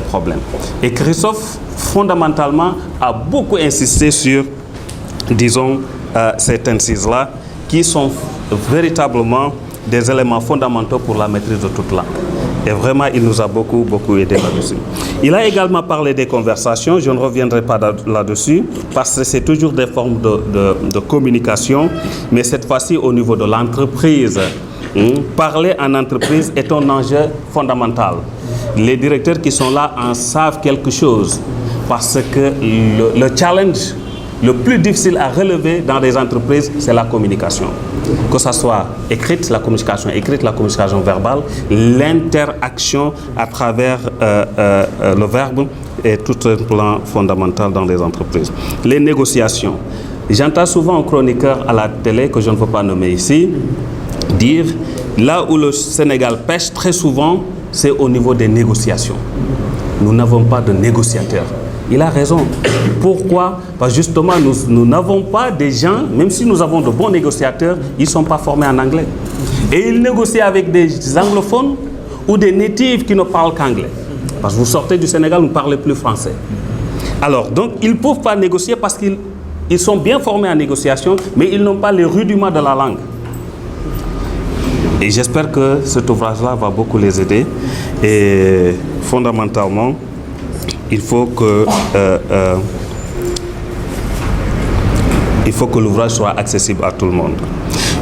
problèmes. Et Christophe, fondamentalement, a beaucoup insisté sur, disons, ces tenses-là, qui sont véritablement des éléments fondamentaux pour la maîtrise de toute langue. Et vraiment, il nous a beaucoup aidé là-dessus. Il a également parlé des conversations, je ne reviendrai pas là-dessus, parce que c'est toujours des formes de communication, mais cette fois-ci au niveau de l'entreprise. Parler en entreprise est un enjeu fondamental. Les directeurs qui sont là en savent quelque chose, parce que le challenge le plus difficile à relever dans des entreprises, c'est la communication. Que ce soit écrite, la communication écrite, la communication verbale, l'interaction à travers le verbe est tout un plan fondamental dans les entreprises. Les négociations. J'entends souvent un chroniqueur à la télé, que je ne veux pas nommer ici, dire là où le Sénégal pêche très souvent, c'est au niveau des négociations. nous n'avons pas de négociateurs. Il a raison. Pourquoi? Parce que justement, nous n'avons pas des gens, même si nous avons de bons négociateurs, ils ne sont pas formés en anglais. Et ils négocient avec des anglophones ou des natifs qui ne parlent qu'anglais. Parce que vous sortez du Sénégal, vous ne parlez plus français. Alors, donc, ils ne peuvent pas négocier parce qu'ils sont bien formés en négociation, mais ils n'ont pas les rudiments de la langue. Et j'espère que cet ouvrage-là va beaucoup les aider. Et fondamentalement, il faut que l'ouvrage soit accessible à tout le monde.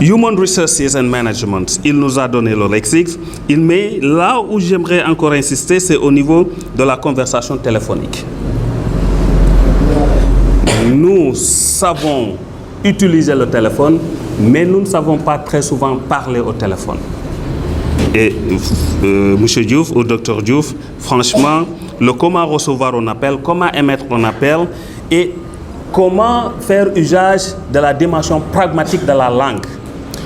Human Resources and Management, il nous a donné le lexique. Mais là où j'aimerais encore insister, c'est au niveau de la conversation téléphonique. Nous savons utiliser le téléphone, mais nous ne savons pas très souvent parler au téléphone. Et M. Diouf ou Dr Diouf, franchement, le comment recevoir un appel, comment émettre un appel et comment faire usage de la dimension pragmatique de la langue.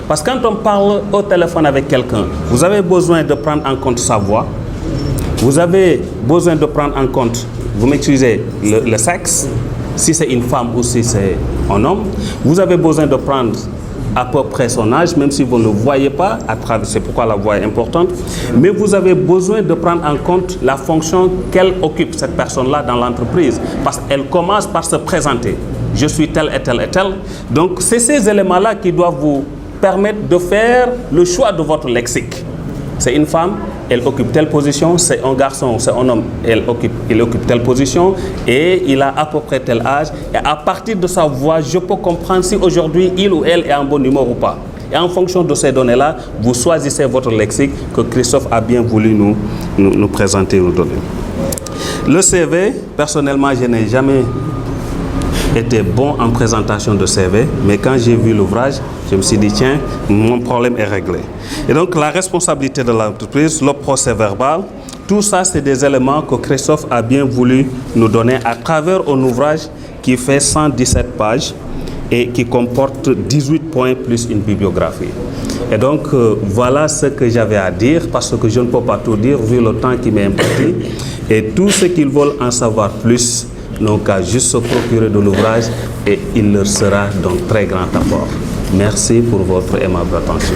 Parce que quand on parle au téléphone avec quelqu'un, vous avez besoin de prendre en compte sa voix, vous avez besoin de prendre en compte, vous m'excusez, le sexe, si c'est une femme ou si c'est un homme, vous avez besoin de prendre à peu près son âge, même si vous ne le voyez pas, c'est pourquoi la voix est importante, mais vous avez besoin de prendre en compte la fonction qu'elle occupe, cette personne-là, dans l'entreprise, parce qu'elle commence par se présenter. Je suis tel et tel et tel. Donc, c'est ces éléments-là qui doivent vous permettre de faire le choix de votre lexique. C'est une femme, elle occupe telle position, c'est un garçon, c'est un homme, il occupe telle position et il a à peu près tel âge. Et à partir de sa voix, je peux comprendre si aujourd'hui il ou elle est en bonne humeur ou pas. Et en fonction de ces données-là, vous choisissez votre lexique que Christophe a bien voulu nous présenter, nous donner. Le CV, personnellement, je n'ai jamais été bon en présentation de CV, mais quand j'ai vu l'ouvrage, je me suis dit, tiens, mon problème est réglé. Et donc, la responsabilité de l'entreprise, le procès-verbal, tout ça, c'est des éléments que Christophe a bien voulu nous donner à travers un ouvrage qui fait 117 pages et qui comporte 18 points plus une bibliographie. Et donc, voilà ce que j'avais à dire, parce que je ne peux pas tout dire, vu le temps qui m'est imparti. Et tous ceux qui veulent en savoir plus, n'ont qu'à juste se procurer de l'ouvrage et il leur sera donc très grand apport. Merci pour votre aimable attention.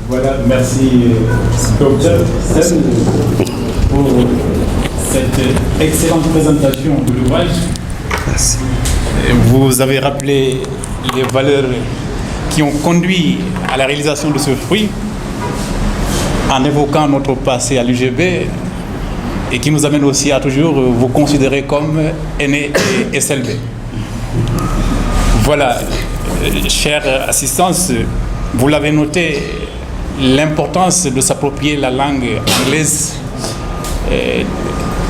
Voilà, merci docteur Sen pour cette excellente présentation de l'ouvrage. Merci. Vous avez rappelé les valeurs qui ont conduit à la réalisation de ce fruit, en évoquant notre passé à l'UGB et qui nous amène aussi à toujours vous considérer comme aîné et SLB. Voilà, chère assistance, vous l'avez noté, l'importance de s'approprier la langue anglaise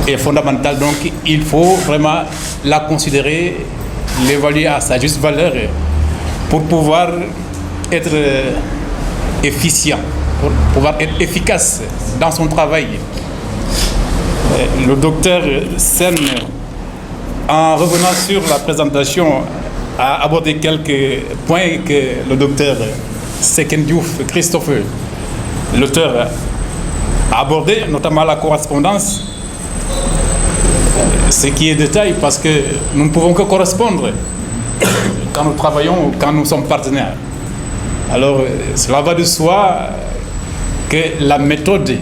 est fondamentale, donc il faut vraiment la considérer, l'évaluer à sa juste valeur pour pouvoir être efficient, pour pouvoir être efficace dans son travail. Le docteur Sen, en revenant sur la présentation, a abordé quelques points que le docteur Seken Diouf, Christophe, l'auteur, a abordé, notamment la correspondance, ce qui est détail parce que nous ne pouvons que correspondre quand nous travaillons, quand nous sommes partenaires. Alors, cela va de soi que la méthode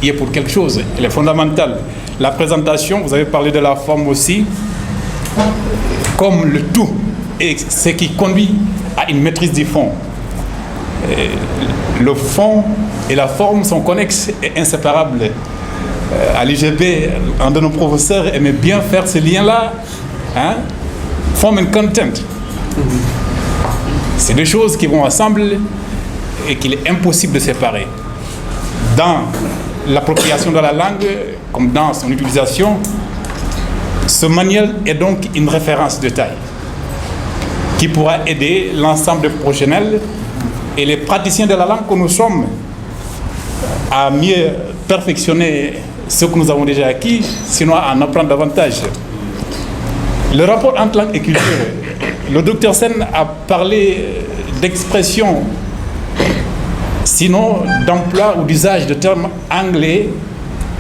y est pour quelque chose, elle est fondamentale. La présentation, vous avez parlé de la forme aussi, comme le tout, et ce qui conduit à une maîtrise du fond. Le fond et la forme sont connexes et inséparables. À l'UGB, un de nos professeurs aimait bien faire ce lien-là, hein? Form and content. C'est deux choses qui vont ensemble et qu'il est impossible de séparer. Dans l'appropriation de la langue, comme dans son utilisation, ce manuel est donc une référence de taille qui pourra aider l'ensemble des professionnels et les praticiens de la langue que nous sommes à mieux perfectionner ce que nous avons déjà acquis, sinon à en apprendre davantage. Le rapport entre langue et culture, le docteur Sen a parlé d'expression sinon d'emploi ou d'usage de termes anglais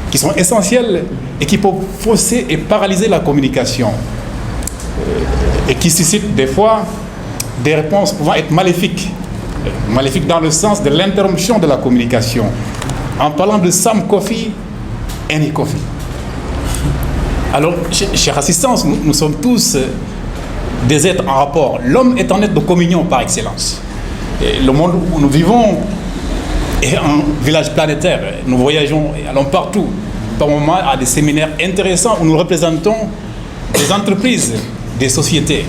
qui sont essentiels et qui peuvent fausser et paralyser la communication et qui suscitent des fois des réponses pouvant être maléfiques. Maléfiques dans le sens de l'interruption de la communication. En parlant de Some Coffee, Any Coffee. Alors, chère assistance, nous sommes tous des êtres en rapport. L'homme est un être de communion par excellence. Et le monde où nous vivons est un village planétaire. Nous voyageons et allons partout. Par moments, à des séminaires intéressants où nous représentons des entreprises, des sociétés.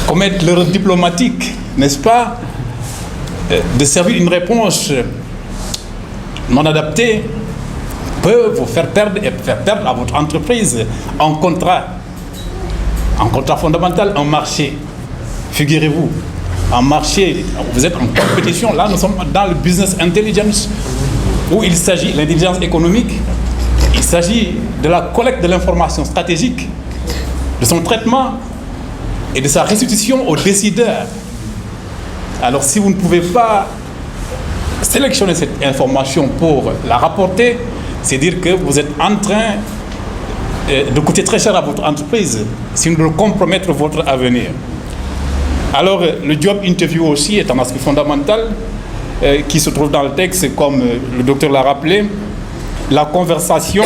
Commettre l'erreur diplomatique, n'est-ce pas, de servir une réponse non adaptée peut vous faire perdre et faire perdre à votre entreprise un contrat fondamental, un marché. Figurez-vous, un marché, vous êtes en compétition, là nous sommes dans le business intelligence où il s'agit, l'intelligence économique, il s'agit de la collecte de l'information stratégique, de son traitement et de sa restitution aux décideurs. Alors si vous ne pouvez pas sélectionner cette information pour la rapporter, c'est dire que vous êtes en train de coûter très cher à votre entreprise, sinon de compromettre votre avenir. Alors le job interview aussi est un aspect fondamental qui se trouve dans le texte, comme le docteur l'a rappelé, la conversation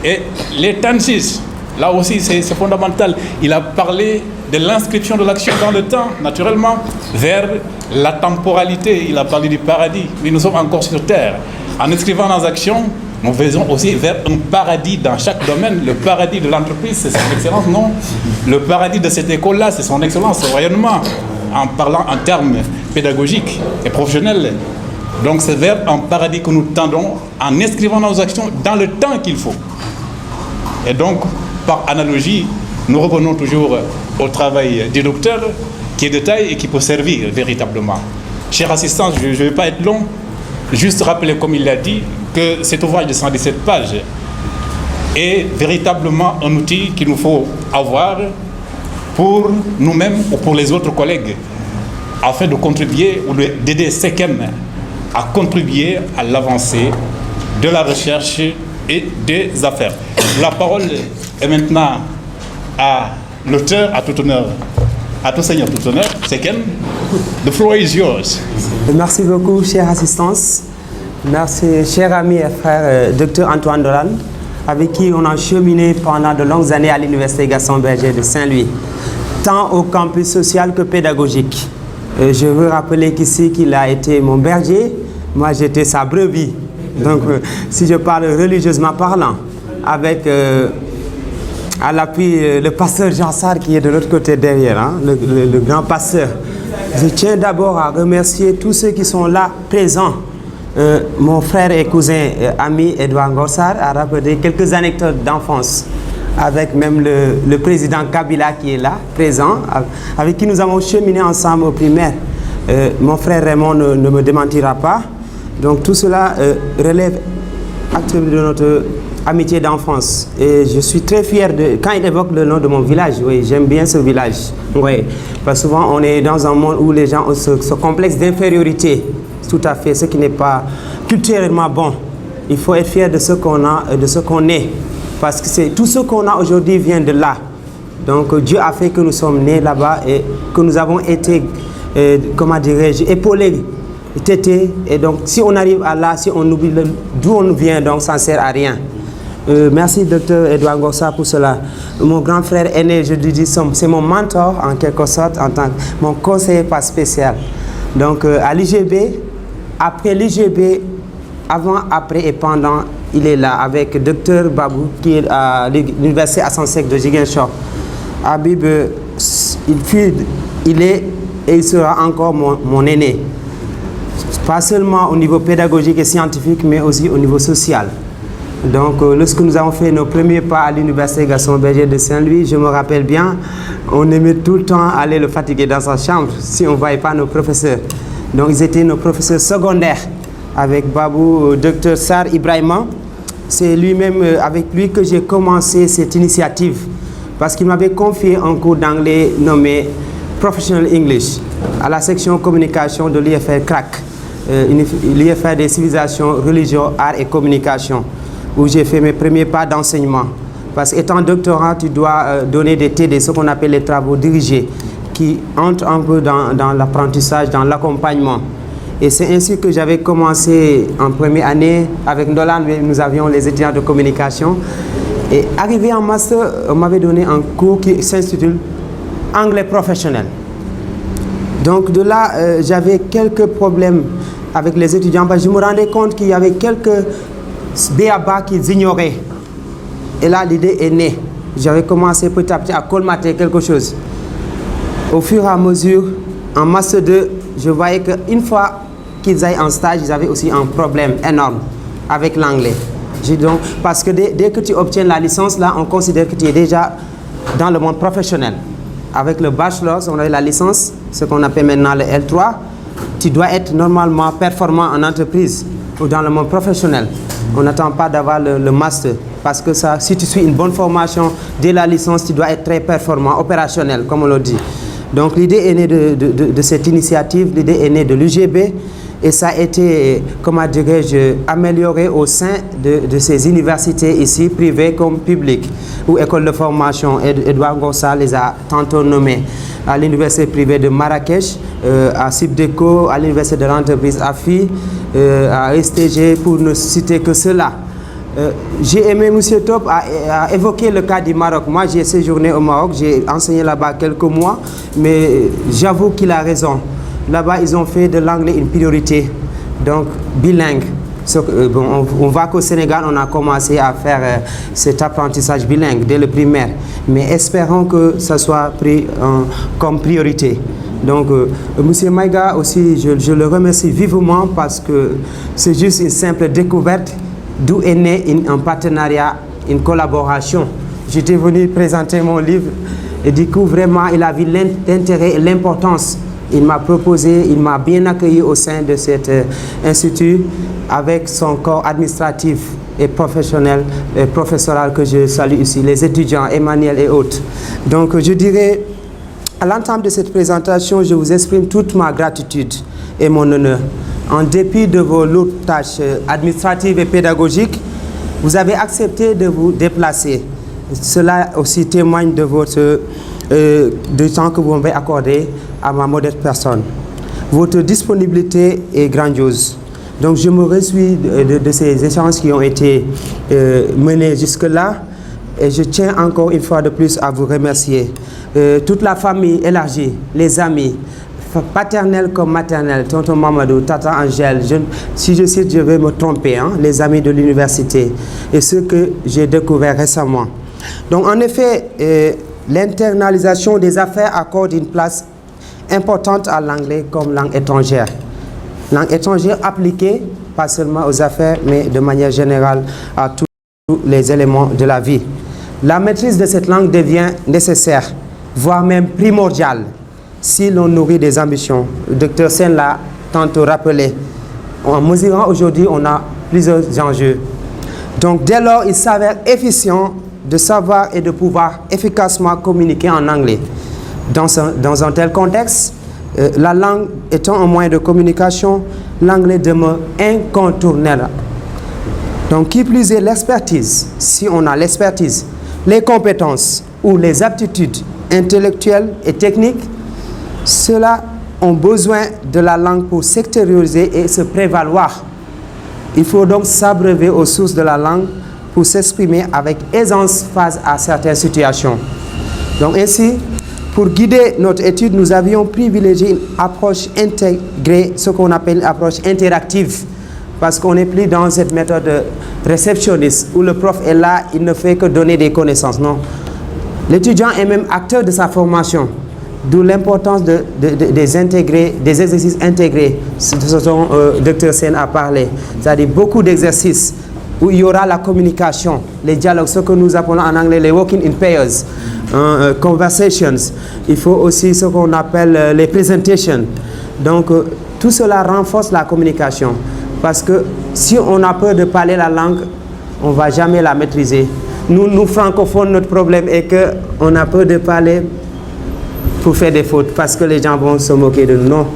et les tenses. Là aussi, c'est fondamental. Il a parlé de l'inscription de l'action dans le temps, naturellement, vers la temporalité. Il a parlé du paradis. Mais nous sommes encore sur Terre. En inscrivant nos actions, nous faisons aussi vers un paradis dans chaque domaine. Le paradis de l'entreprise, c'est son excellence, non? Le paradis de cette école-là, c'est son excellence, son rayonnement, en parlant en termes pédagogiques et professionnels. Donc c'est vers un paradis que nous tendons en inscrivant nos actions dans le temps qu'il faut. Et donc, par analogie, nous revenons toujours au travail du docteur, qui est de taille et qui peut servir véritablement. Chère assistance, je ne vais pas être long, juste rappeler, comme il l'a dit, que cet ouvrage de 117 pages est véritablement un outil qu'il nous faut avoir pour nous-mêmes ou pour les autres collègues, afin de contribuer ou d'aider SECEM à contribuer à l'avancée de la recherche et des affaires. La parole est maintenant à l'auteur, à tout honneur, à tout seigneur, tout honneur, SECEM. The floor is yours. Merci beaucoup, chère assistance. Merci, cher ami et frère Dr Antoine Dolan, avec qui on a cheminé pendant de longues années à l'Université Gaston Berger de Saint-Louis, tant au campus social que pédagogique. Je veux rappeler qu'ici qu'il a été mon berger, moi j'étais sa brebis. Donc si je parle religieusement parlant, avec à l'appui le pasteur Jean Sarr qui est de l'autre côté derrière, hein, le grand pasteur. Je tiens d'abord à remercier tous ceux qui sont là présents. Mon frère et cousin ami Edouard Ngorsar a rappelé quelques anecdotes d'enfance avec même le président Kabila qui est là, présent, avec qui nous avons cheminé ensemble au primaire. Mon frère Raymond ne me démentira pas. Donc tout cela relève actuellement de notre amitié d'enfance. Et je suis très fier de... Quand il évoque le nom de mon village, oui, j'aime bien ce village. Oui, parce que souvent on est dans un monde où les gens ont ce complexe d'infériorité. Tout à fait, ce qui n'est pas culturellement bon. Il faut être fier de ce qu'on a, de ce qu'on est. Parce que tout ce qu'on a aujourd'hui vient de là. Donc Dieu a fait que nous sommes nés là-bas et que nous avons été, comment dirais-je, épaulés, tétés. Et donc si on arrive à là, si on oublie d'où on vient, donc ça ne sert à rien. Merci Dr Edouard Ngorsar pour cela. Mon grand frère aîné, je lui dis, c'est mon mentor en quelque sorte, en tant que mon conseiller pas spécial. Donc à l'IGB, après l'IGB, avant, après et pendant, il est là avec Dr Babou qui est à l'université Assane Seck de Ziguinchor. Habib, il est et il sera encore mon aîné. Pas seulement au niveau pédagogique et scientifique, mais aussi au niveau social. Donc lorsque nous avons fait nos premiers pas à l'université Gaston Berger de Saint-Louis, je me rappelle bien, on aimait tout le temps aller le fatiguer dans sa chambre si on ne voyait pas nos professeurs. Donc ils étaient nos professeurs secondaires avec Babou, Dr Sarr Ibrahima. C'est lui-même, avec lui que j'ai commencé cette initiative parce qu'il m'avait confié un cours d'anglais nommé Professional English à la section communication de l'IFR CRAC. l'IFR des civilisations, religions, arts et communication, où j'ai fait mes premiers pas d'enseignement. Parce qu'étant doctorant, tu dois donner des TD, ce qu'on appelle les travaux dirigés, qui entrent un peu dans l'apprentissage, dans l'accompagnement. Et c'est ainsi que j'avais commencé en première année. Avec Ndolan, nous avions les étudiants de communication. Et arrivé en master, on m'avait donné un cours qui s'intitule Anglais professionnel. Donc de là, j'avais quelques problèmes avec les étudiants, parce que je me rendais compte qu'il y avait quelques b.a.-ba qu'ils ignoraient. Et là, l'idée est née. J'avais commencé petit à petit à colmater quelque chose. Au fur et à mesure, en master 2, je voyais qu'une fois qu'ils aillent en stage, ils avaient aussi un problème énorme avec l'anglais. Parce que dès que tu obtiens la licence, là, on considère que tu es déjà dans le monde professionnel. Avec le bachelor, on a la licence, ce qu'on appelle maintenant le L3, tu dois être normalement performant en entreprise ou dans le monde professionnel. On n'attend pas d'avoir le master. Parce que ça, si tu suis une bonne formation dès la licence, tu dois être très performant, opérationnel, comme on le dit. Donc l'idée est née de cette initiative, l'idée est née de l'UGB et ça a été, comment dirais-je, amélioré au sein de ces universités ici, privées comme publiques, ou écoles de formation. Edouard Gossa les a tantôt nommées à l'université privée de Marrakech, à CIPDECO, à l'université de l'entreprise AFI, à STG, pour ne citer que cela. J'ai aimé M. Top a évoqué le cas du Maroc. Moi, j'ai séjourné au Maroc, j'ai enseigné là-bas quelques mois, mais j'avoue qu'il a raison. Là-bas, ils ont fait de l'anglais une priorité, donc bilingue. On voit qu'au Sénégal, on a commencé à faire cet apprentissage bilingue dès le primaire, mais espérons que ça soit pris comme priorité. Donc, M. Maïga aussi, je le remercie vivement parce que c'est juste une simple découverte d'où est né un partenariat, une collaboration. J'étais venu présenter mon livre et du coup, vraiment, il a vu l'intérêt et l'importance. Il m'a proposé, il m'a bien accueilli au sein de cet institut avec son corps administratif et professionnel et professoral que je salue ici, les étudiants, Emmanuel et autres. Donc, je dirais, à l'entame de cette présentation, je vous exprime toute ma gratitude et mon honneur. En dépit de vos lourdes tâches administratives et pédagogiques, vous avez accepté de vous déplacer. Cela aussi témoigne de votre du temps que vous m'avez accordé à ma modeste personne. Votre disponibilité est grandiose. Donc je me réjouis de ces échanges qui ont été menés jusque-là et je tiens encore une fois de plus à vous remercier. Toute la famille élargie, les amis, paternels comme maternels, tonton Mamadou, tata Angèle, si je cite, je vais me tromper, hein, les amis de l'université et ceux que j'ai découverts récemment. Donc en effet, l'internalisation des affaires accorde une place importante à l'anglais comme langue étrangère. Langue étrangère appliquée, pas seulement aux affaires, mais de manière générale à tous les éléments de la vie. La maîtrise de cette langue devient nécessaire, voire même primordiale, si l'on nourrit des ambitions. Le docteur Sen l'a tantôt rappelé. En mesurant aujourd'hui, on a plusieurs enjeux. Donc dès lors, il s'avère efficient de savoir et de pouvoir efficacement communiquer en anglais. Dans un tel contexte, la langue étant un moyen de communication, l'anglais demeure incontournable. Donc qui plus est l'expertise, si on a l'expertise, les compétences ou les aptitudes intellectuelles et techniques, ceux-là ont besoin de la langue pour s'extérioriser et se prévaloir. Il faut donc s'abreuver aux sources de la langue pour s'exprimer avec aisance face à certaines situations. Donc ainsi, pour guider notre étude, nous avions privilégié une approche intégrée, ce qu'on appelle une approche interactive, parce qu'on n'est plus dans cette méthode réceptionniste, où le prof est là, il ne fait que donner des connaissances. Non. L'étudiant est même acteur de sa formation, d'où l'importance des exercices intégrés, ce dont Dr Sen a parlé, c'est-à-dire beaucoup d'exercices, où il y aura la communication, les dialogues, ce que nous appelons en anglais les walking in pairs, conversations. Il faut aussi ce qu'on appelle les presentations. Donc, tout cela renforce la communication. Parce que si on a peur de parler la langue, on ne va jamais la maîtriser. Nous francophones, notre problème est qu'on a peur de parler pour faire des fautes, parce que les gens vont se moquer de nous. Non.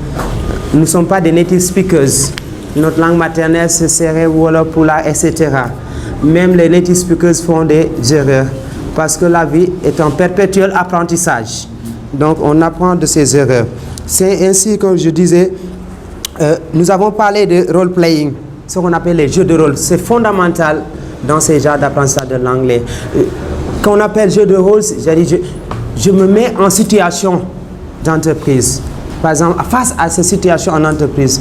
nous ne sommes pas des native speakers. Notre langue maternelle, ce serait Wolof, Pulaar, etc. Même les native speakers font des erreurs parce que la vie est un perpétuel apprentissage. Donc, on apprend de ses erreurs. C'est ainsi que je disais, nous avons parlé de role-playing, ce qu'on appelle les jeux de rôle. C'est fondamental dans ces genres d'apprentissage de l'anglais. Quand on appelle jeu de rôle, je me mets en situation d'entreprise. Par exemple, face à cette situation en entreprise,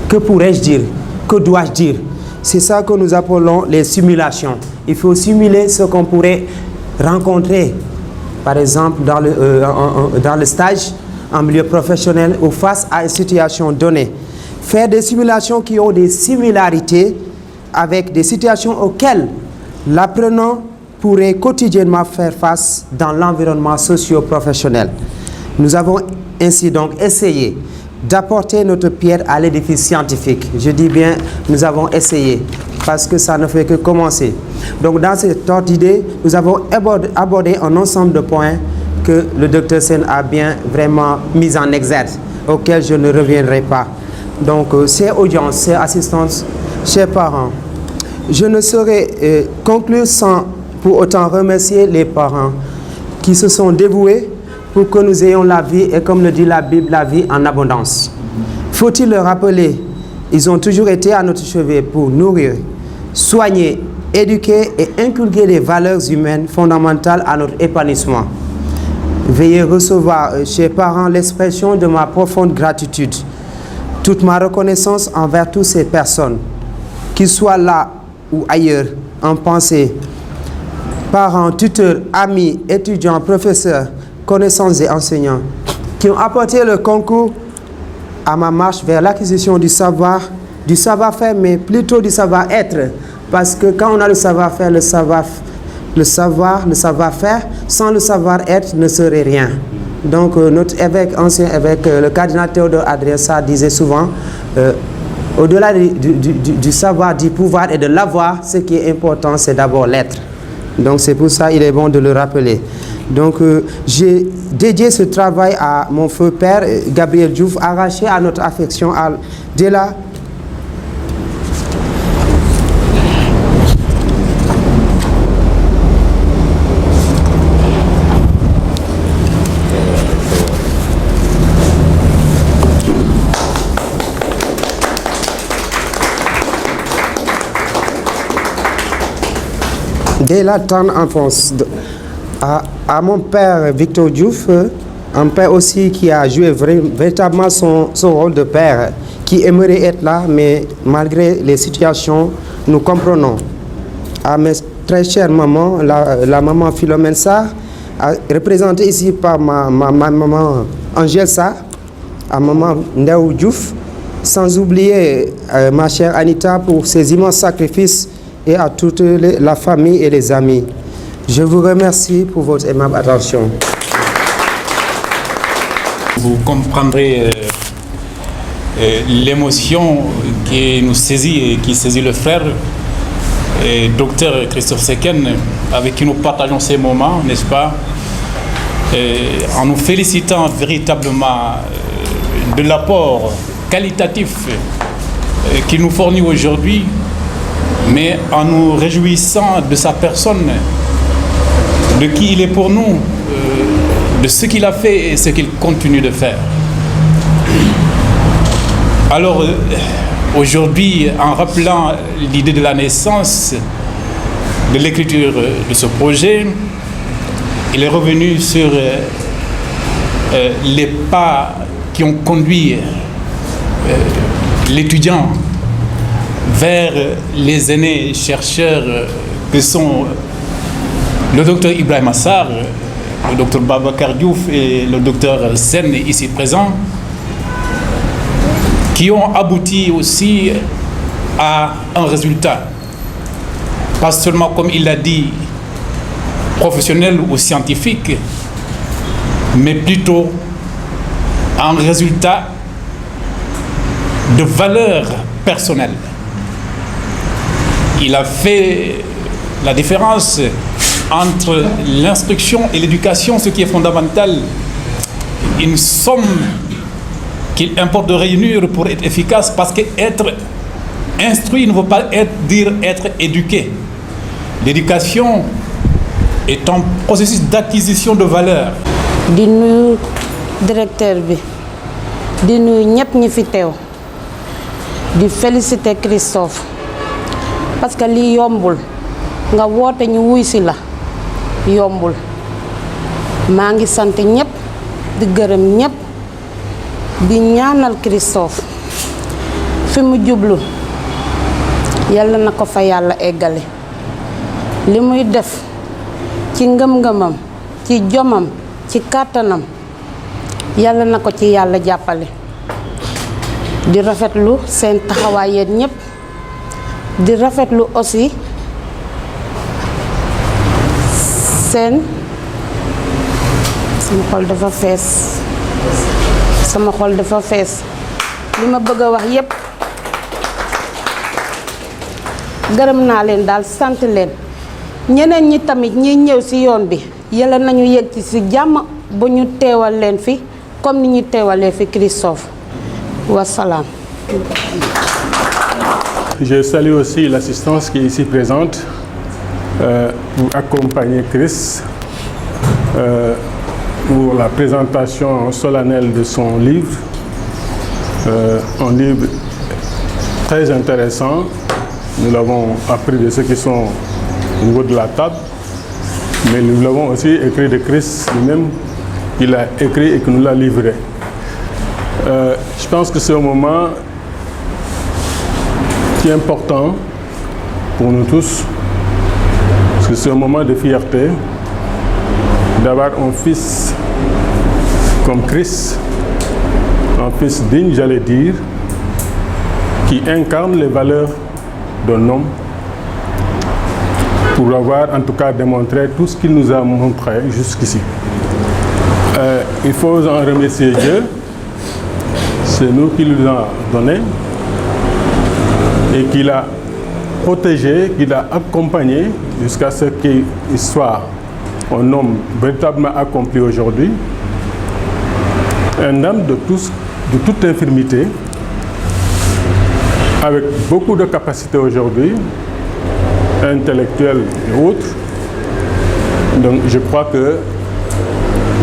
que pourrais-je dire? Que dois-je dire? C'est ça que nous appelons les simulations. Il faut simuler ce qu'on pourrait rencontrer, par exemple, dans le stage, en milieu professionnel ou face à une situation donnée. Faire des simulations qui ont des similarités avec des situations auxquelles l'apprenant pourrait quotidiennement faire face dans l'environnement socio-professionnel. Nous avons ainsi donc essayé d'apporter notre pierre à l'édifice scientifique. Je dis bien, nous avons essayé, parce que ça ne fait que commencer. Donc dans cette ordre d'idée, nous avons abordé un ensemble de points que le Dr Sène a bien vraiment mis en exergue, auxquels je ne reviendrai pas. Donc, chères audiences, chères assistances, chers parents, je ne saurais conclure sans pour autant remercier les parents qui se sont dévoués pour que nous ayons la vie, et comme le dit la Bible, la vie en abondance. Faut-il le rappeler, ils ont toujours été à notre chevet pour nourrir, soigner, éduquer et inculquer les valeurs humaines fondamentales à notre épanouissement. Veuillez recevoir, chers parents, l'expression de ma profonde gratitude, toute ma reconnaissance envers toutes ces personnes, qu'ils soient là ou ailleurs, en pensée, parents, tuteurs, amis, étudiants, professeurs, connaissances et enseignants, qui ont apporté le concours à ma marche vers l'acquisition du savoir-faire, mais plutôt du savoir-être, parce que quand on a le savoir-faire, le savoir-faire, sans le savoir-être ne serait rien. Donc notre évêque, ancien évêque, le cardinal Théodore Adrien Sarr disait souvent, au-delà du savoir, du pouvoir et de l'avoir, ce qui est important, c'est d'abord l'être. Donc c'est pour ça qu'il est bon de le rappeler. Donc j'ai dédié ce travail à mon feu père, Gabriel Diouf, arraché à notre affection dès là. Dès la tendre enfance, à mon père Victor Diouf, un père aussi qui a joué véritablement son rôle de père, qui aimerait être là, mais malgré les situations, nous comprenons. À mes très chères mamans, la maman Philomène Sarr, représentée ici par ma maman Angèle Sarr, à maman Ndaou Diouf, sans oublier ma chère Anita pour ses immenses sacrifices, et à toute la famille et les amis. Je vous remercie pour votre aimable attention. Vous comprendrez l'émotion qui nous saisit et qui saisit le frère, docteur Christophe Seken, avec qui nous partageons ces moments, n'est-ce pas, en nous félicitant véritablement de l'apport qualitatif qu'il nous fournit aujourd'hui, mais en nous réjouissant de sa personne, de qui il est pour nous, de ce qu'il a fait et ce qu'il continue de faire. Alors, aujourd'hui, en rappelant l'idée de la naissance, de l'écriture de ce projet, il est revenu sur les pas qui ont conduit l'étudiant vers les aînés chercheurs que sont le docteur Ibrahima Sarr, le docteur Babacar Diouf et le docteur Sène ici présents, qui ont abouti aussi à un résultat, pas seulement comme il l'a dit, professionnel ou scientifique, mais plutôt un résultat de valeur personnelle. Il a fait la différence entre l'instruction et l'éducation, ce qui est fondamental. Une somme qu'il importe de réunir pour être efficace, parce qu'être instruit ne veut pas dire être éduqué. L'éducation est un processus d'acquisition de valeur. di nuyu directeur bi di nuyu ñëpp ñi fi teew di féliciter Christophe parce que lii yombul nga woote ñu wuy si la yombul maa ngi sant ñëpp di gërëm ñëpp di ñaanal Christophe fi mu jublu yàlla na ko fa yàlla eggale li muy def ci ngëm-ngëmam ci jomam ci kàttanam yàlla na ko ci yàlla jàppale di rafetlu seen taxawaay yéen ñëpp di rafetlu aussi seen sama xol dafa fees li ma bëgg a wax yépp gërëm naa leen daal sant leen ñeneen ñi tamit ñi ñëw ci yoon bi yàlla nañu yegg ci jàmm ba ñu teewal leen fi comme ni ñu teewalee fi Christophe wasalaam. Je salue aussi l'assistance qui est ici présente pour accompagner Chris pour la présentation solennelle de son livre. Un livre très intéressant. Nous l'avons appris de ceux qui sont au niveau de la table, mais nous l'avons aussi écrit de Chris lui-même, qu'il a écrit et que nous l'a livré. Je pense que c'est un moment qui est important pour nous tous, parce que c'est un moment de fierté d'avoir un fils comme Chris, un fils digne, j'allais dire, qui incarne les valeurs d'un homme, pour avoir en tout cas démontré tout ce qu'il nous a montré jusqu'ici. Il faut en remercier Dieu, c'est nous qui lui avons donné et qu'il a protégé, qu'il a accompagné jusqu'à ce qu'il soit un homme véritablement accompli aujourd'hui, un homme de toute infirmité, avec beaucoup de capacités aujourd'hui, intellectuelles et autres. Donc je crois que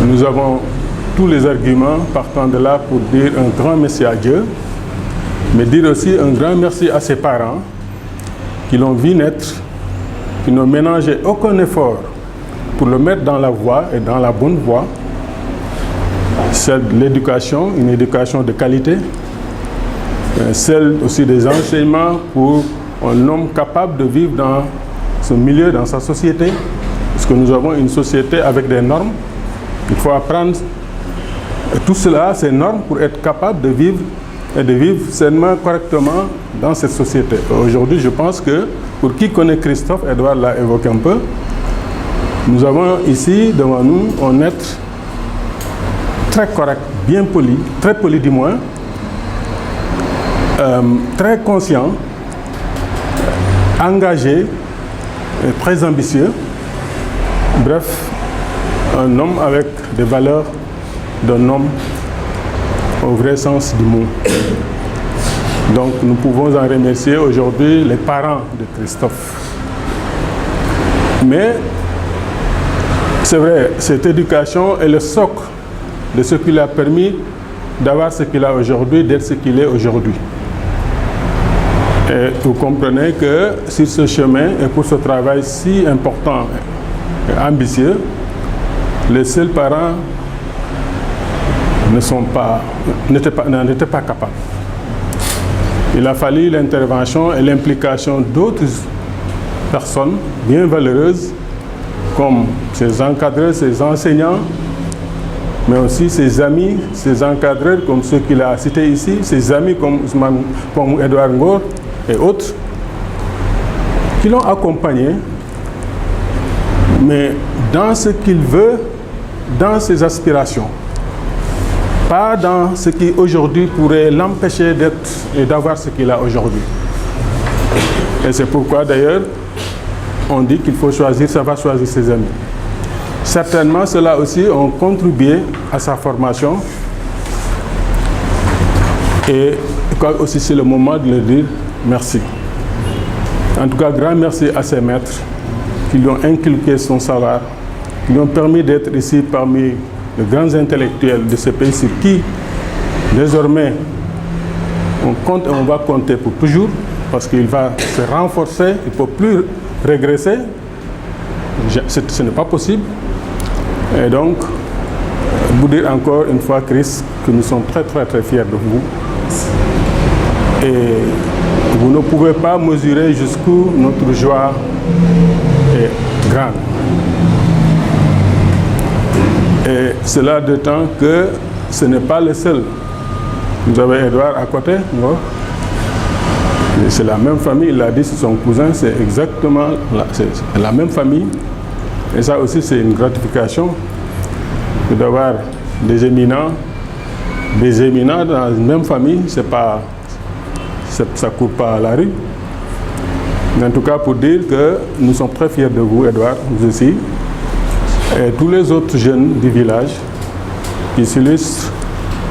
nous avons tous les arguments partant de là pour dire un grand merci à Dieu, mais dire aussi un grand merci à ses parents qui l'ont vu naître, qui n'ont ménagé aucun effort pour le mettre dans la voie et dans la bonne voie, celle de l'éducation, une éducation de qualité, celle aussi des enseignements pour un homme capable de vivre dans ce milieu, dans sa société, parce que nous avons une société avec des normes. Il faut apprendre tout cela, ces normes, pour être capable de vivre et de vivre sainement, correctement dans cette société. Aujourd'hui, je pense que pour qui connaît Christophe, Edouard l'a évoqué un peu, nous avons ici devant nous un être très correct, bien poli, très poli du moins, très conscient, engagé, et très ambitieux. Bref, un homme avec des valeurs d'un homme au vrai sens du mot. Donc nous pouvons en remercier aujourd'hui les parents de Christophe. Mais c'est vrai, cette éducation est le socle de ce qui lui a permis d'avoir ce qu'il a aujourd'hui, d'être ce qu'il est aujourd'hui. Et vous comprenez que sur ce chemin et pour ce travail si important et ambitieux, les seuls parents n'étaient pas capables. Il a fallu l'intervention et l'implication d'autres personnes bien valeureuses, comme ses encadreurs, ses enseignants, mais aussi ses amis, ses encadreurs, comme ceux qu'il a cités ici, ses amis comme Edouard Ngor et autres, qui l'ont accompagné, mais dans ce qu'il veut, dans ses aspirations, pas dans ce qui aujourd'hui pourrait l'empêcher d'être et d'avoir ce qu'il a aujourd'hui. Et c'est pourquoi d'ailleurs on dit qu'il faut choisir, ça va choisir ses amis. Certainement ceux-là aussi ont contribué à sa formation Et je crois aussi c'est le moment de leur dire merci. En tout cas, grand merci à ces maîtres qui lui ont inculqué son savoir, qui lui ont permis d'être ici parmi les grands intellectuels de ce pays sur qui, désormais, on compte et on va compter pour toujours, parce qu'il va se renforcer, il ne peut plus régresser. Ce n'est pas possible. Et donc, vous dire encore une fois, Chris, que nous sommes très très très fiers de vous. Et vous ne pouvez pas mesurer jusqu'où notre joie est grande. Et cela d'autant que ce n'est pas le seul. Vous avez Edouard à côté, non? C'est la même famille, il a dit, c'est son cousin, c'est exactement la même famille. Et ça aussi, c'est une gratification d'avoir des éminents dans une même famille. Ça ne court pas à la rue. Mais en tout cas, pour dire que nous sommes très fiers de vous, Edouard, vous aussi, et tous les autres jeunes du village qui s'illustrent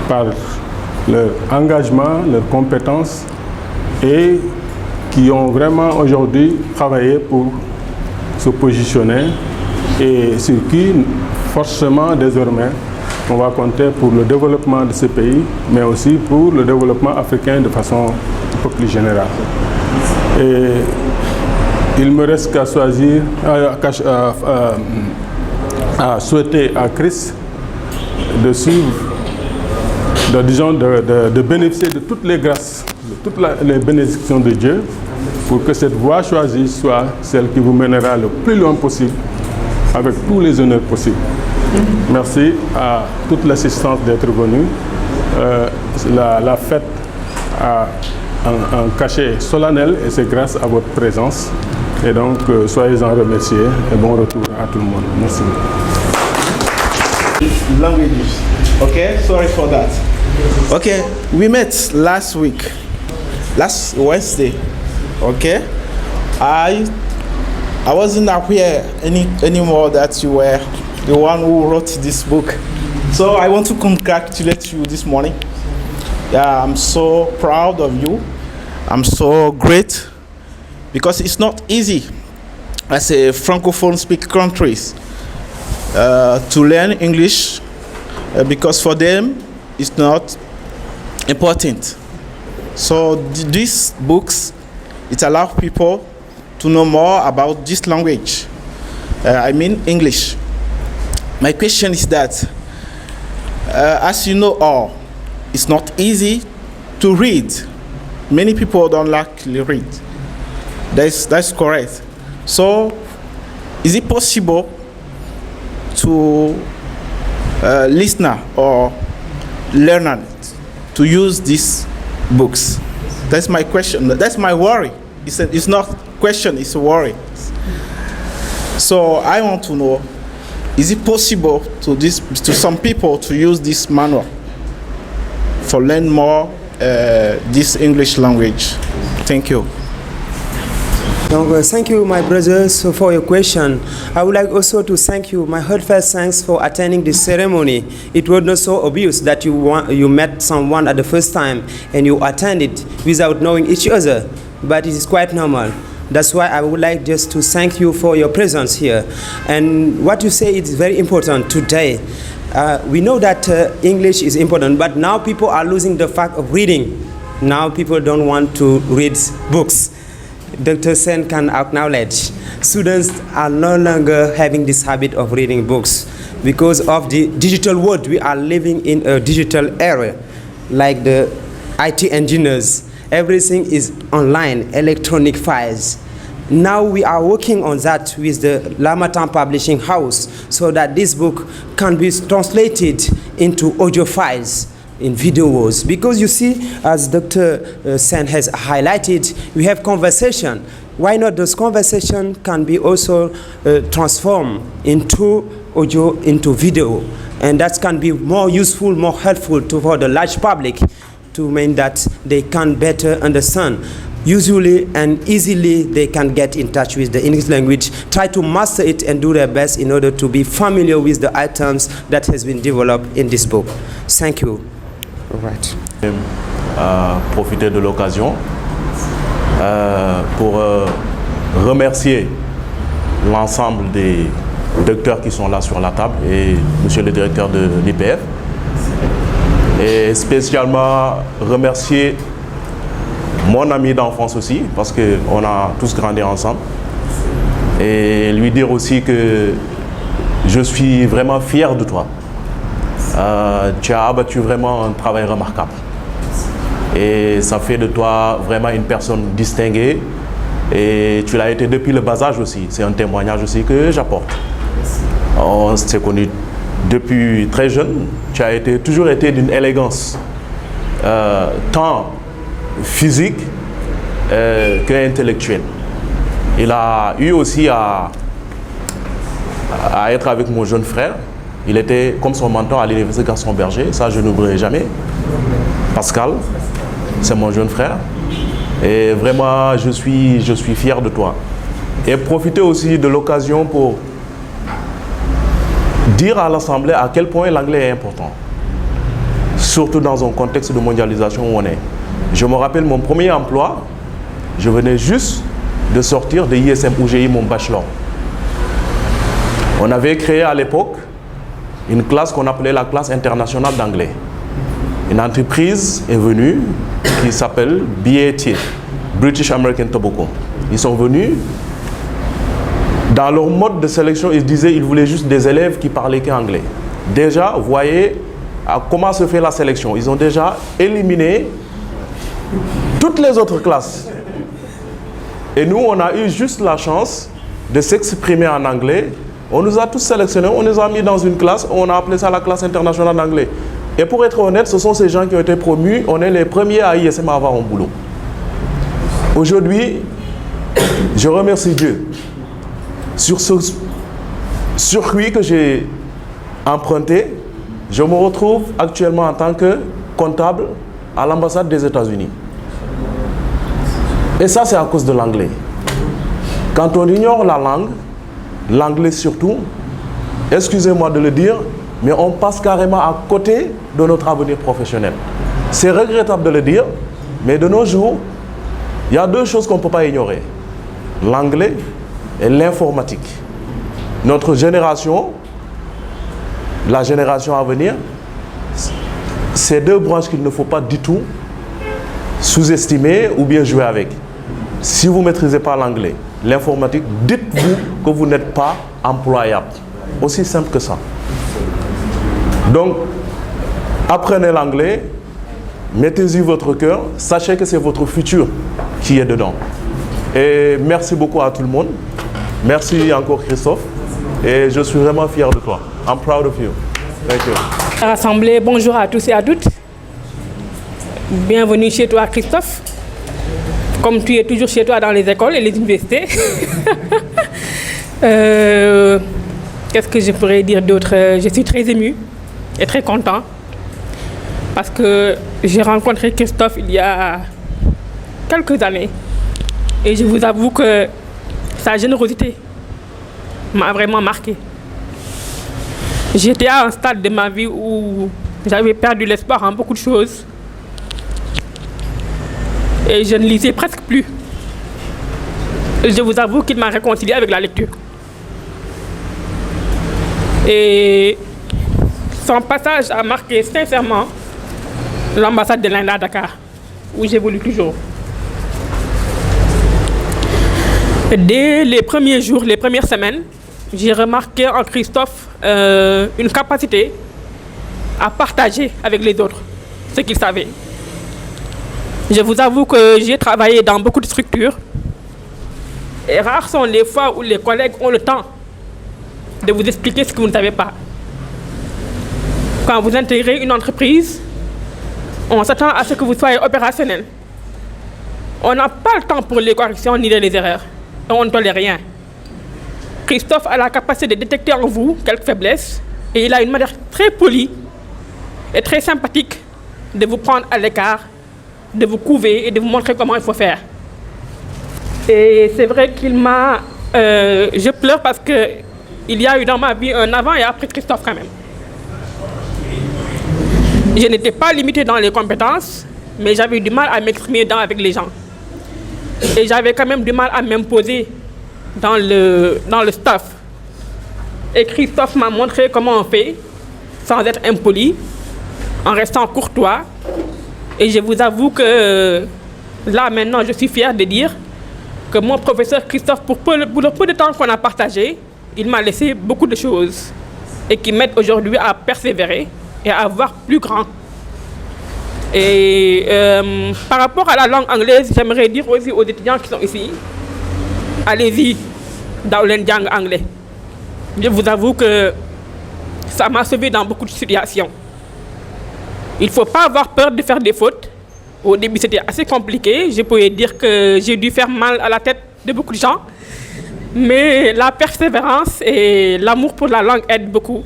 par leur engagement, leurs compétences et qui ont vraiment aujourd'hui travaillé pour se positionner et sur qui, forcément, désormais, on va compter pour le développement de ce pays, mais aussi pour le développement africain de façon un peu plus générale. Et il ne me reste qu'à choisir, à souhaiter à Chris de suivre, de bénéficier de toutes les grâces, de toutes les bénédictions de Dieu, pour que cette voie choisie soit celle qui vous mènera le plus loin possible, avec tous les honneurs possibles. Merci à toute l'assistance d'être venue. La fête a un cachet solennel et c'est grâce à votre présence. Et donc, soyez-en remerciés et bon retour à tout le monde. Merci. Languages. Okay, sorry for that. Okay, we met last Wednesday. Okay, I wasn't aware anymore that you were the one who wrote this book. So I want to congratulate you this morning. Yeah, I'm so proud of you. I'm so great because it's not easy as a francophone speaking countries to learn English because for them it's not important. So these books, it allows people to know more about this language. I mean English. My question is that, as you know all, it's not easy to read. Many people don't like to read. That's correct. So, is it possible to listener or learner to use these books? That's my question. That's my worry. It's not a question, it's a worry. So I want to know, is it possible to some people to use this manual for learn more this English language? Thank you. Thank you, my brothers, for your question. I would like also to thank you, my heartfelt thanks for attending this ceremony. It was not so obvious that you met someone at the first time and you attended without knowing each other, but it is quite normal. That's why I would like just to thank you for your presence here. And what you say is very important today. We know that English is important, but now people are losing the fact of reading. Now people don't want to read books. Dr. Sen can acknowledge students are no longer having this habit of reading books because of the digital world. We are living in a digital era, like the IT engineers. Everything is online, electronic files. Now we are working on that with the Lamatan Publishing House so that this book can be translated into audio files in videos. Because you see, as Dr. Sen has highlighted, we have conversation. Why not those conversation can be also transformed into audio, into video. And that can be more useful, more helpful for the large public to mean that they can better understand. Usually and easily they can get in touch with the English language, try to master it and do their best in order to be familiar with the items that has been developed in this book. Thank you. All right. profiter de l'occasion pour remercier l'ensemble des docteurs qui sont là sur la table et monsieur le directeur de l'IPF. Et spécialement remercier mon ami d'enfance aussi, parce qu'on a tous grandi ensemble. Et lui dire aussi que je suis vraiment fier de toi. Tu as abattu vraiment un travail remarquable. Et ça fait de toi vraiment une personne distinguée. Et tu l'as été depuis le bas âge aussi. C'est un témoignage aussi que j'apporte. On s'est connus depuis très jeune. Tu as toujours été d'une élégance, tant physique qu'intellectuelle. Il a eu aussi à être avec mon jeune frère. Il était comme son mentor à l'université Gaston Berger. Ça, je n'oublierai jamais. Pascal, c'est mon jeune frère. Et vraiment, je suis fier de toi. Et profiter aussi de l'occasion pour dire à l'Assemblée à quel point l'anglais est important. Surtout dans un contexte de mondialisation où on est. Je me rappelle mon premier emploi, je venais juste de sortir de ISM où j'ai eu mon bachelor. On avait créé à l'époque une classe qu'on appelait la classe internationale d'anglais. Une entreprise est venue qui s'appelle BAT, British American Tobacco. Ils sont venus. Dans leur mode de sélection, ils disaient qu'ils voulaient juste des élèves qui parlaient qu'anglais. Déjà, vous voyez comment se fait la sélection. Ils ont déjà éliminé toutes les autres classes. Et nous, on a eu juste la chance de s'exprimer en anglais. On nous a tous sélectionnés, on nous a mis dans une classe, on a appelé ça la classe internationale d'anglais. Et pour être honnête, ce sont ces gens qui ont été promus. On est les premiers à ISM à avoir un boulot. Aujourd'hui, je remercie Dieu sur ce circuit que j'ai emprunté. Je me retrouve actuellement en tant que comptable à l'ambassade des États-Unis. Et ça, c'est à cause de l'anglais. Quand on ignore la langue, l'anglais surtout, excusez-moi de le dire, mais on passe carrément à côté de notre avenir professionnel. C'est regrettable de le dire, mais de nos jours, il y a deux choses qu'on ne peut pas ignorer. L'anglais et l'informatique. Notre génération, la génération à venir, c'est deux branches qu'il ne faut pas du tout sous-estimer ou bien jouer avec. Si vous ne maîtrisez pas l'anglais, l'informatique, dites-vous que vous n'êtes pas employable. Aussi simple que ça. Donc, apprenez l'anglais, mettez-y votre cœur, sachez que c'est votre futur qui est dedans. Et merci beaucoup à tout le monde. Merci encore Christophe. Et je suis vraiment fier de toi. I'm proud of you. Thank you. Assemblée, bonjour à tous et à toutes. Bienvenue chez toi Christophe. Comme tu es toujours chez toi dans les écoles et les universités. Qu'est-ce que je pourrais dire d'autre? Je suis très émue et très content parce que j'ai rencontré Christophe il y a quelques années et je vous avoue que sa générosité m'a vraiment marqué. J'étais à un stade de ma vie où j'avais perdu l'espoir en beaucoup de choses et je ne lisais presque plus. Je vous avoue qu'il m'a réconcilié avec la lecture. Et son passage a marqué sincèrement l'ambassade de l'Inde à Dakar, où j'évolue toujours. Dès les premiers jours, les premières semaines, j'ai remarqué en Christophe une capacité à partager avec les autres ce qu'il savait. Je vous avoue que j'ai travaillé dans beaucoup de structures et rares sont les fois où les collègues ont le temps de vous expliquer ce que vous ne savez pas. Quand vous intégrez une entreprise, on s'attend à ce que vous soyez opérationnel. On n'a pas le temps pour les corrections ni les erreurs. Et on ne tolère rien. Christophe a la capacité de détecter en vous quelques faiblesses et il a une manière très polie et très sympathique de vous prendre à l'écart, de vous couver et de vous montrer comment il faut faire. Et c'est vrai qu'il m'a... je pleure parce qu'il y a eu dans ma vie un avant et après Christophe quand même. Je n'étais pas limitée dans les compétences, mais j'avais du mal à m'exprimer avec les gens. Et j'avais quand même du mal à m'imposer dans le staff. Et Christophe m'a montré comment on fait sans être impoli, en restant courtois. Et je vous avoue que là, maintenant, je suis fier de dire que mon professeur Christophe, pour le peu de temps qu'on a partagé, il m'a laissé beaucoup de choses et qui m'aident aujourd'hui à persévérer et à voir plus grand. Et par rapport à la langue anglaise, j'aimerais dire aussi aux étudiants qui sont ici, allez-y, dans le langue anglais. Je vous avoue que ça m'a sauvé dans beaucoup de situations. Il ne faut pas avoir peur de faire des fautes. Au début, c'était assez compliqué. Je pouvais dire que j'ai dû faire mal à la tête de beaucoup de gens. Mais la persévérance et l'amour pour la langue aident beaucoup.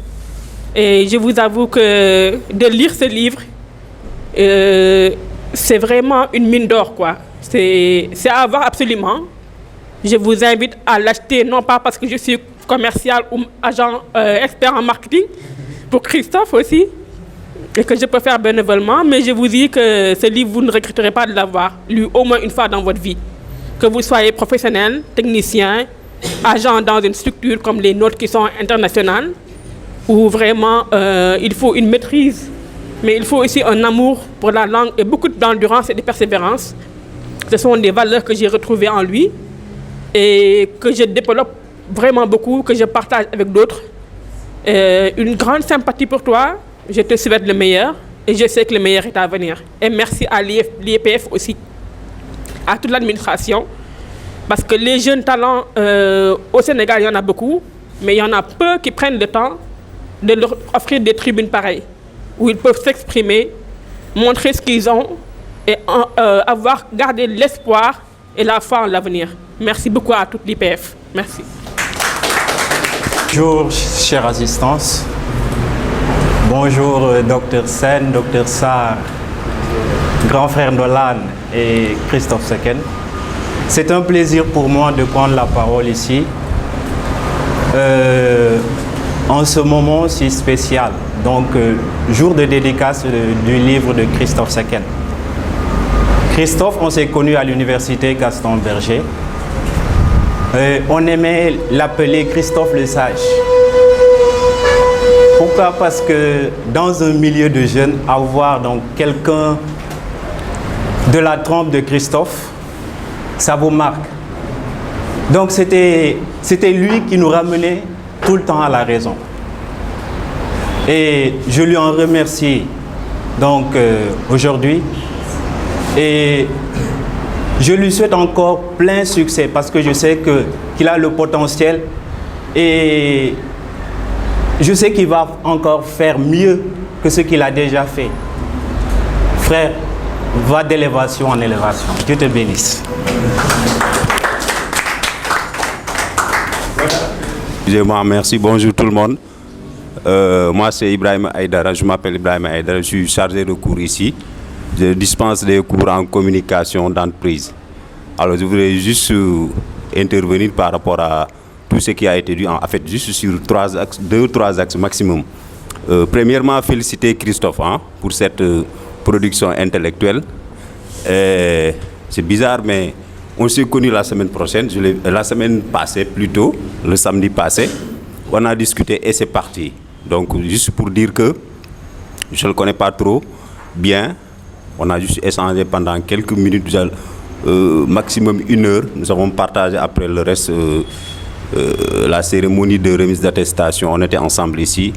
Et je vous avoue que de lire ce livre, c'est vraiment une mine d'or, quoi. C'est à avoir absolument. Je vous invite à l'acheter, non pas parce que je suis commercial ou agent expert en marketing, pour Christophe aussi, et que je peux faire bénévolement, mais je vous dis que ce livre, vous ne regretterez pas de l'avoir lu au moins une fois dans votre vie. Que vous soyez professionnel, technicien, agent dans une structure comme les nôtres qui sont internationales, où vraiment il faut une maîtrise, mais il faut aussi un amour pour la langue et beaucoup d'endurance et de persévérance. Ce sont des valeurs que j'ai retrouvées en lui et que je développe vraiment beaucoup, que je partage avec d'autres. Une grande sympathie pour toi. Je te souhaite le meilleur et je sais que le meilleur est à venir. Et merci à l'IEPF aussi, à toute l'administration, parce que les jeunes talents au Sénégal, il y en a beaucoup, mais il y en a peu qui prennent le temps de leur offrir des tribunes pareilles, où ils peuvent s'exprimer, montrer ce qu'ils ont et avoir gardé l'espoir et la foi en l'avenir. Merci beaucoup à toute l'IPF. Merci. Bonjour, chère assistance. Bonjour, Dr Sen, Dr Sarr, grand frère Nolan et Christophe Seken. C'est un plaisir pour moi de prendre la parole ici en ce moment si spécial. Donc, jour de dédicace du livre de Christophe Seken. Christophe, on s'est connu à l'université Gaston Berger. On aimait l'appeler Christophe le Sage. Pourquoi? Parce que dans un milieu de jeunes, avoir donc quelqu'un de la trempe de Christophe, ça vous marque. Donc c'était lui qui nous ramenait tout le temps à la raison. Et je lui en remercie donc aujourd'hui. Et je lui souhaite encore plein succès parce que je sais qu'il a le potentiel et je sais qu'il va encore faire mieux que ce qu'il a déjà fait. Frère, va d'élévation en élévation. Dieu te bénisse. Excusez-moi, merci. Bonjour tout le monde. Moi, c'est Ibrahim Aïdara. Je m'appelle Ibrahim Aïdara. Je suis chargé de cours ici. Je dispense des cours en communication d'entreprise. Alors, je voudrais juste intervenir par rapport à tout ce qui a été dit, en fait, juste sur deux ou trois axes maximum. Premièrement, féliciter Christophe pour cette production intellectuelle. C'est bizarre, mais on s'est connus la semaine prochaine, la semaine passée plutôt, le samedi passé. On a discuté et c'est parti. Donc, juste pour dire que je ne le connais pas trop bien. On a juste échangé pendant quelques minutes, maximum 1 heure. Nous avons partagé après le reste la cérémonie de remise d'attestation. On était ensemble ici.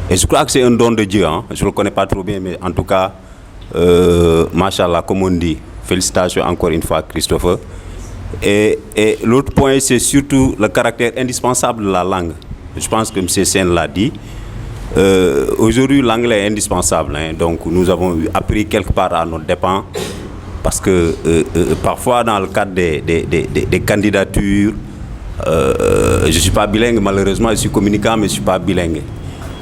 Et je crois que c'est un don de Dieu. Je ne le connais pas trop bien, mais en tout cas, machallah, comme on dit, félicitations encore une fois, Christophe. Et l'autre point, c'est surtout le caractère indispensable de la langue. Je pense que M. Sen l'a dit. Aujourd'hui, l'anglais est indispensable. Donc, nous avons appris quelque part à notre dépens. Parce que parfois, dans le cadre des candidatures, je ne suis pas bilingue, malheureusement, je suis communicant, mais je ne suis pas bilingue.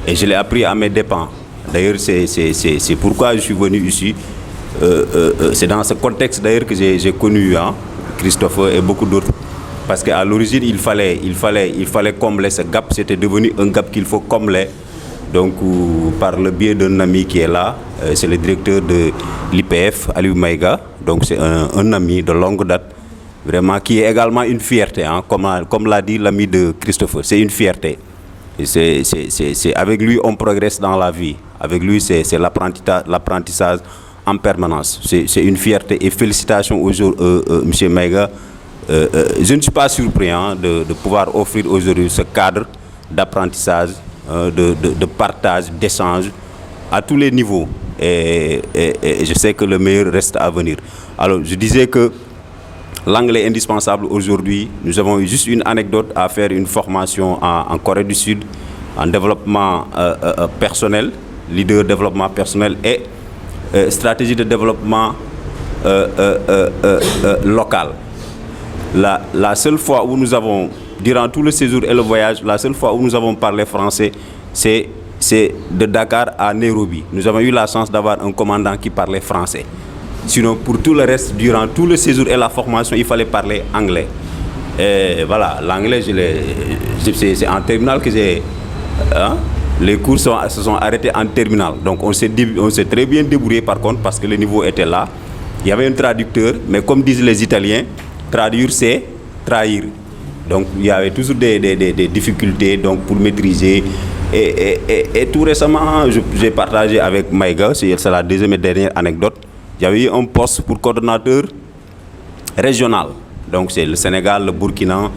Et je l'ai appris à mes dépens. D'ailleurs, c'est pourquoi je suis venu ici. C'est dans ce contexte d'ailleurs que j'ai connu Christophe et beaucoup d'autres. Parce qu'à l'origine, il fallait combler ce gap. C'était devenu un gap qu'il faut combler donc par le biais d'un ami qui est là, c'est le directeur de l'IPF, Aliou Maïga, donc c'est un ami de longue date, vraiment, qui est également une fierté, hein, comme l'a dit l'ami de Christophe, c'est une fierté. Et c'est avec lui on progresse dans la vie, avec lui c'est l'apprentissage en permanence, c'est une fierté et félicitations aujourd'hui, M. Maïga. Je ne suis pas surpris hein, de pouvoir offrir aujourd'hui ce cadre d'apprentissage, de partage, d'échange à tous les niveaux. Et je sais que le meilleur reste à venir. Alors, je disais que l'anglais est indispensable aujourd'hui. Nous avons eu juste une anecdote à faire une formation en Corée du Sud, en développement personnel, leader développement personnel et stratégie de développement local. La seule fois où nous avons, durant tout le séjour et le voyage, la seule fois où nous avons parlé français, c'est de Dakar à Nairobi. Nous avons eu la chance d'avoir un commandant qui parlait français. Sinon, pour tout le reste, durant tout le séjour et la formation, il fallait parler anglais. Et voilà, l'anglais, c'est en terminale que j'ai... Hein, les cours se sont arrêtés en terminale. Donc on s'est très bien débrouillé par contre parce que le niveau était là. Il y avait un traducteur, mais comme disent les Italiens, traduire c'est trahir. Donc il y avait toujours des difficultés donc, pour maîtriser. Et tout récemment, j'ai partagé avec Maïga, c'est la deuxième et dernière anecdote. Il y avait eu un poste pour coordonnateur régional. Donc c'est le Sénégal, le Burkina,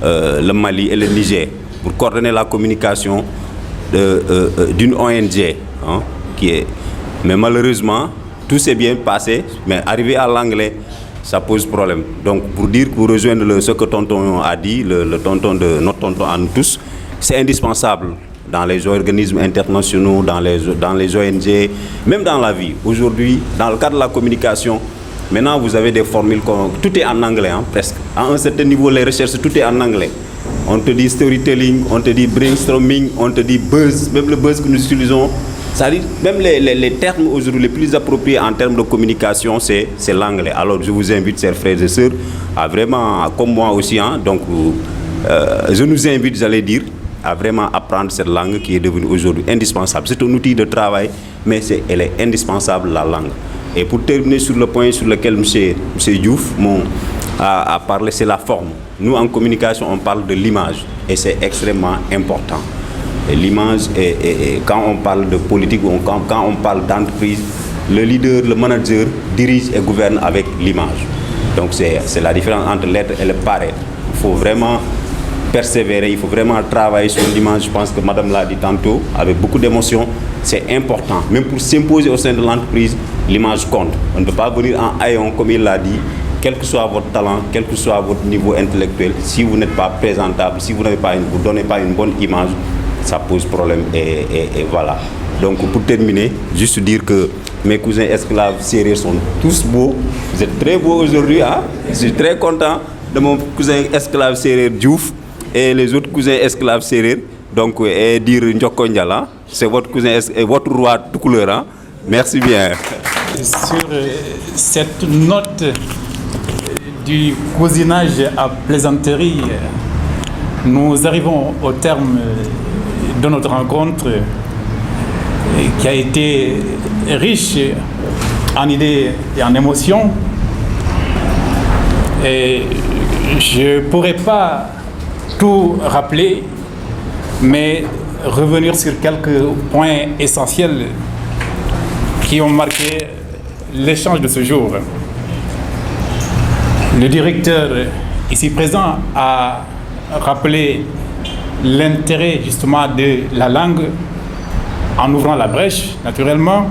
le Mali et le Niger. Pour coordonner la communication d'une ONG. Hein, mais malheureusement, tout s'est bien passé, mais arrivé à l'anglais, ça pose problème. Donc pour dire, pour rejoindre ce que tonton a dit, notre tonton à nous tous, c'est indispensable dans les organismes internationaux, dans les ONG, même dans la vie. Aujourd'hui, dans le cadre de la communication, maintenant vous avez des formules, tout est en anglais, hein, presque. À un certain niveau, les recherches, tout est en anglais. On te dit storytelling, on te dit brainstorming, on te dit buzz, même le buzz que nous utilisons. C'est-à-dire, même les termes aujourd'hui les plus appropriés en termes de communication, c'est l'anglais. Alors je vous invite, chers frères et sœurs, à vraiment, comme moi aussi, hein, donc je nous invite, j'allais dire, à vraiment apprendre cette langue qui est devenue aujourd'hui indispensable. C'est un outil de travail, mais elle est indispensable, la langue. Et pour terminer sur le point sur lequel M. Diouf a parlé, c'est la forme. Nous, en communication, on parle de l'image et c'est extrêmement important. Et l'image, quand on parle de politique ou quand on parle d'entreprise, le leader, le manager dirige et gouverne avec l'image. Donc c'est la différence entre l'être et le paraître. Il faut vraiment persévérer, il faut vraiment travailler sur l'image. Je pense que Madame l'a dit tantôt, avec beaucoup d'émotion, c'est important. Même pour s'imposer au sein de l'entreprise, l'image compte. On ne peut pas venir en haillon, comme il l'a dit. Quel que soit votre talent, quel que soit votre niveau intellectuel, si vous n'êtes pas présentable, si vous ne donnez pas une bonne image, ça pose problème et voilà. Donc pour terminer, juste dire que mes cousins esclaves sérères sont tous beaux. Vous êtes très beaux aujourd'hui. Hein? Je suis très content de mon cousin esclave sérère Diouf et les autres cousins esclaves sérères. Donc et dire Ndjoko Ndiala, c'est votre cousin et votre roi de couleur. Hein? Merci bien. Sur cette note du cousinage à plaisanterie, nous arrivons au terme de notre rencontre qui a été riche en idées et en émotions. Et je ne pourrais pas tout rappeler, mais revenir sur quelques points essentiels qui ont marqué l'échange de ce jour. Le directeur ici présent a rappelé l'intérêt justement de la langue en ouvrant la brèche, naturellement.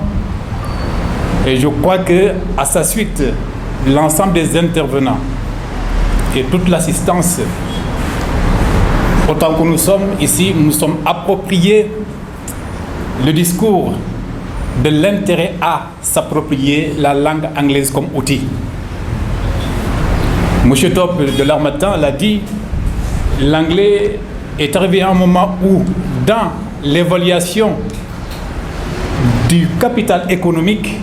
Et je crois qu'à sa suite, l'ensemble des intervenants et toute l'assistance, autant que nous sommes ici, nous sommes appropriés le discours de l'intérêt à s'approprier la langue anglaise comme outil. M. Top de l'Harmattan l'a dit, l'anglais est arrivé à un moment où, dans l'évaluation du capital économique,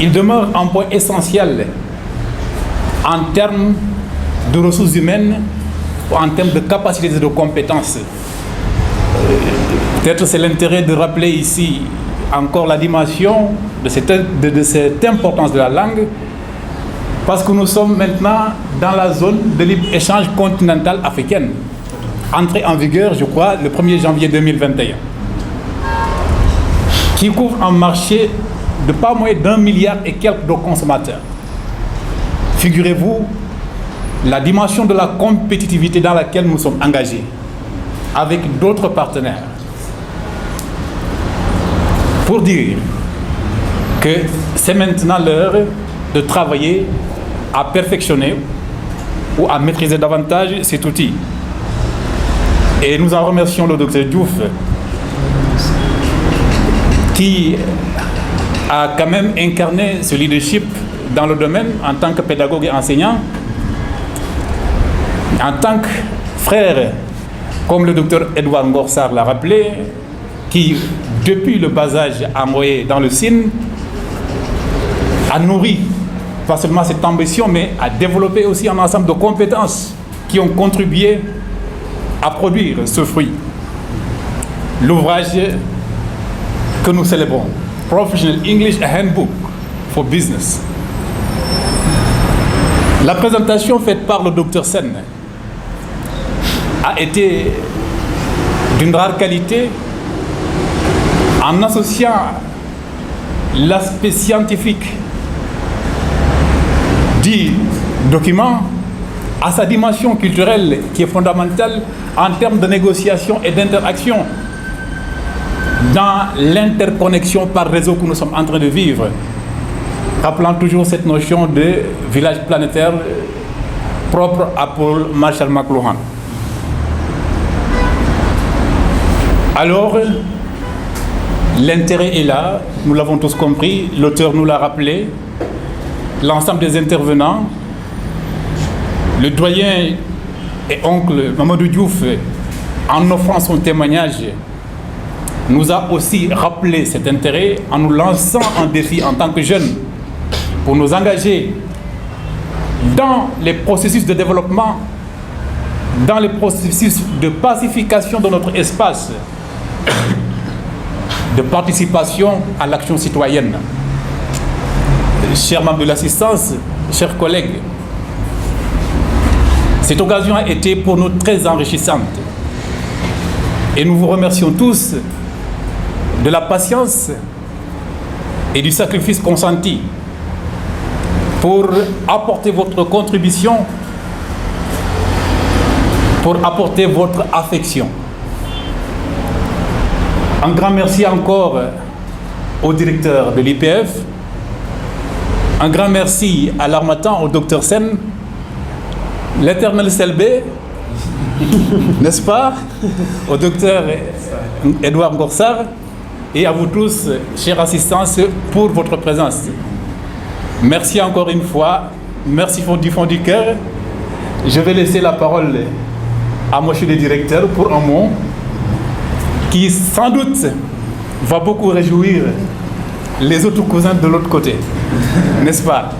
il demeure un point essentiel en termes de ressources humaines ou en termes de capacité et de compétences. Peut-être c'est l'intérêt de rappeler ici encore la dimension de cette importance de la langue, parce que nous sommes maintenant dans la zone de libre-échange continentale africaine, entrée en vigueur, je crois, le 1er janvier 2021, qui couvre un marché de pas moins d'1 milliard et quelques de consommateurs. Figurez-vous la dimension de la compétitivité dans laquelle nous sommes engagés avec d'autres partenaires. Pour dire que c'est maintenant l'heure de travailler à perfectionner ou à maîtriser davantage cet outil. Et nous en remercions le Dr Diouf qui a quand même incarné ce leadership dans le domaine en tant que pédagogue et enseignant, en tant que frère, comme le docteur Edouard Ngorsar l'a rappelé, qui, depuis le bas âge envoyé dans le SIN, a nourri pas seulement cette ambition, mais a développé aussi un ensemble de compétences qui ont contribué à produire ce fruit. L'ouvrage que nous célébrons, Professional English Handbook for Business. La présentation faite par le Dr Sen a été d'une rare qualité en associant l'aspect scientifique du document à sa dimension culturelle qui est fondamentale en termes de négociation et d'interaction dans l'interconnexion par réseau que nous sommes en train de vivre, rappelant toujours cette notion de village planétaire propre à Paul Marshall McLuhan. Alors, l'intérêt est là, nous l'avons tous compris, l'auteur nous l'a rappelé, l'ensemble des intervenants, le doyen et oncle Mamadou Diouf, en offrant son témoignage, nous a aussi rappelé cet intérêt en nous lançant un défi en tant que jeunes pour nous engager dans les processus de développement, dans les processus de pacification de notre espace, de participation à l'action citoyenne. Chers membres de l'assistance, chers collègues, cette occasion a été pour nous très enrichissante et nous vous remercions tous de la patience et du sacrifice consenti pour apporter votre contribution, pour apporter votre affection. Un grand merci encore au directeur de l'IPF, un grand merci à l'Harmattan, au Dr Sen, l'éternel Selbé, n'est-ce pas, au docteur Edouard Ngorsar, et à vous tous, chers assistants, pour votre présence. Merci encore une fois, merci du fond du cœur. Je vais laisser la parole à monsieur le directeur pour un mot qui sans doute va beaucoup réjouir les autres cousins de l'autre côté, n'est-ce pas?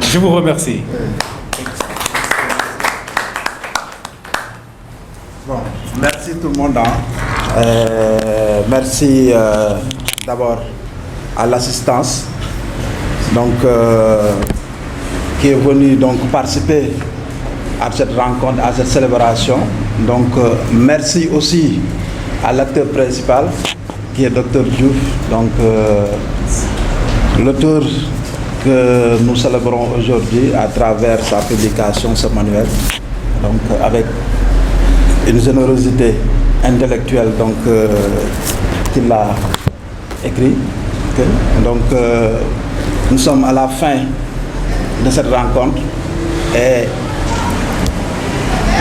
Je vous remercie. Bon, merci tout le monde. Merci d'abord à l'assistance qui est venue participer à cette rencontre, à cette célébration. Merci aussi à l'acteur principal qui est Dr Diouf, l'auteur que nous célébrons aujourd'hui à travers sa publication, ce manuel, avec une générosité intellectuelle qu'il a écrit. Nous sommes à la fin de cette rencontre et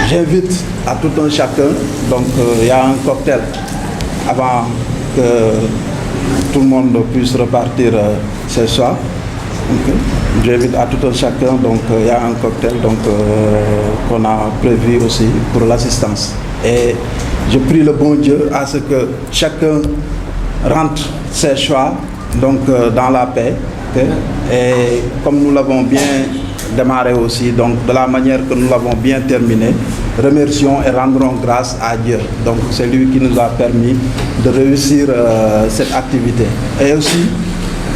j'invite à tout un chacun, il y a un cocktail avant que tout le monde puisse repartir ce soir. J'invite à tout un chacun, il y a un cocktail qu'on a prévu aussi pour l'assistance. Et je prie le bon Dieu à ce que chacun rentre ses choix dans la paix. Et comme nous l'avons bien démarré aussi, de la manière que nous l'avons bien terminé, remercions et rendrons grâce à Dieu. Donc c'est lui qui nous a permis de réussir cette activité. Et aussi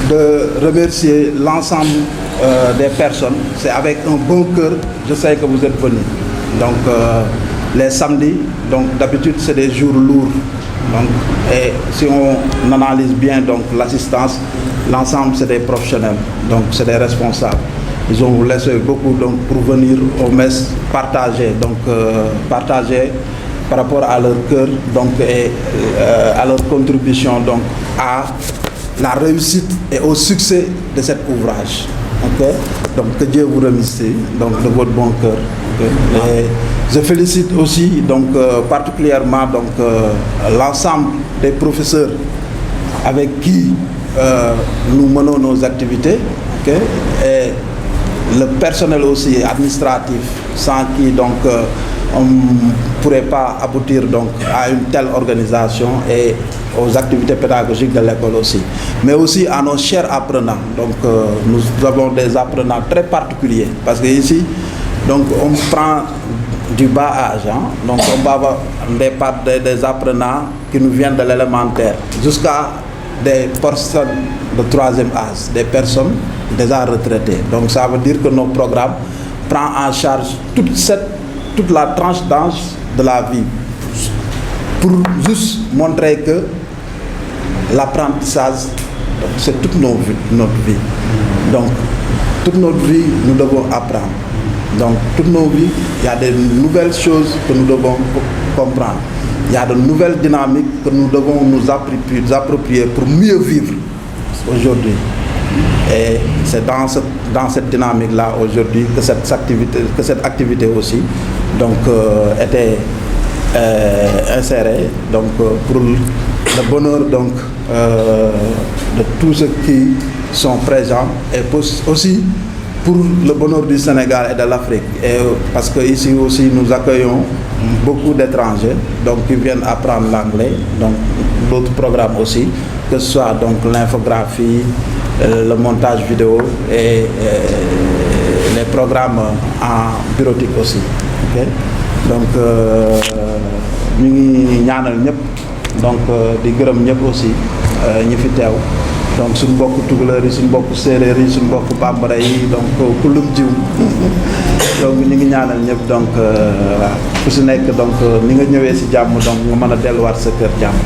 de remercier l'ensemble des personnes. C'est avec un bon cœur, je sais que vous êtes venus. Donc les samedis, donc d'habitude c'est des jours lourds. Donc, et si on analyse bien donc l'assistance, l'ensemble c'est des professionnels, donc c'est des responsables. Ils ont laissé beaucoup donc pour venir aux messes partager, donc partager par rapport à leur cœur, donc et à leur contribution donc à la réussite et au succès de cet ouvrage. Okay? Donc que Dieu vous remercie donc de votre bon cœur. Okay? Et je félicite aussi donc particulièrement donc l'ensemble des professeurs avec qui nous menons nos activités, okay? Et le personnel aussi administratif sans qui donc on ne pourrait pas aboutir donc à une telle organisation et aux activités pédagogiques de l'école aussi, mais aussi à nos chers apprenants. Donc nous avons des apprenants très particuliers parce que ici donc on prend du bas âge, hein? Donc on va avoir des apprenants qui nous viennent de l'élémentaire jusqu'à des personnes de troisième âge, des personnes déjà retraitées. Donc ça veut dire que nos programmes prennent en charge toute la tranche d'âge de la vie pour juste montrer que l'apprentissage, c'est toute notre vie. Donc toute notre vie, nous devons apprendre. Donc toute nos vies, il y a de nouvelles choses que nous devons comprendre. Il y a de nouvelles dynamiques que nous devons nous approprier pour mieux vivre aujourd'hui. Et c'est dans cette dynamique-là aujourd'hui que cette activité aussi donc, était insérée donc, pour le bonheur donc, de tous ceux qui sont présents et aussi pour le bonheur du Sénégal et de l'Afrique. Et parce qu'ici aussi nous accueillons beaucoup d'étrangers donc, qui viennent apprendre l'anglais, donc d'autres programmes aussi, que ce soit donc l'infographie, le montage vidéo et les programmes en bureautique aussi. Okay? Donc ñu ngi ñaanal ñëpp donc di gërëm ñëpp aussi ñi fi teew donc suñu mbokk tukulóor yi suñu mbokk séeréer yi suñu mbokk bambara yi donc ku lum jiw donc ñu ngi ñaanal ñëpp donc waaw ku si nekk donc ni nga ñëwee si jàmm donc nga mën a delluwaat sa kër jàmm.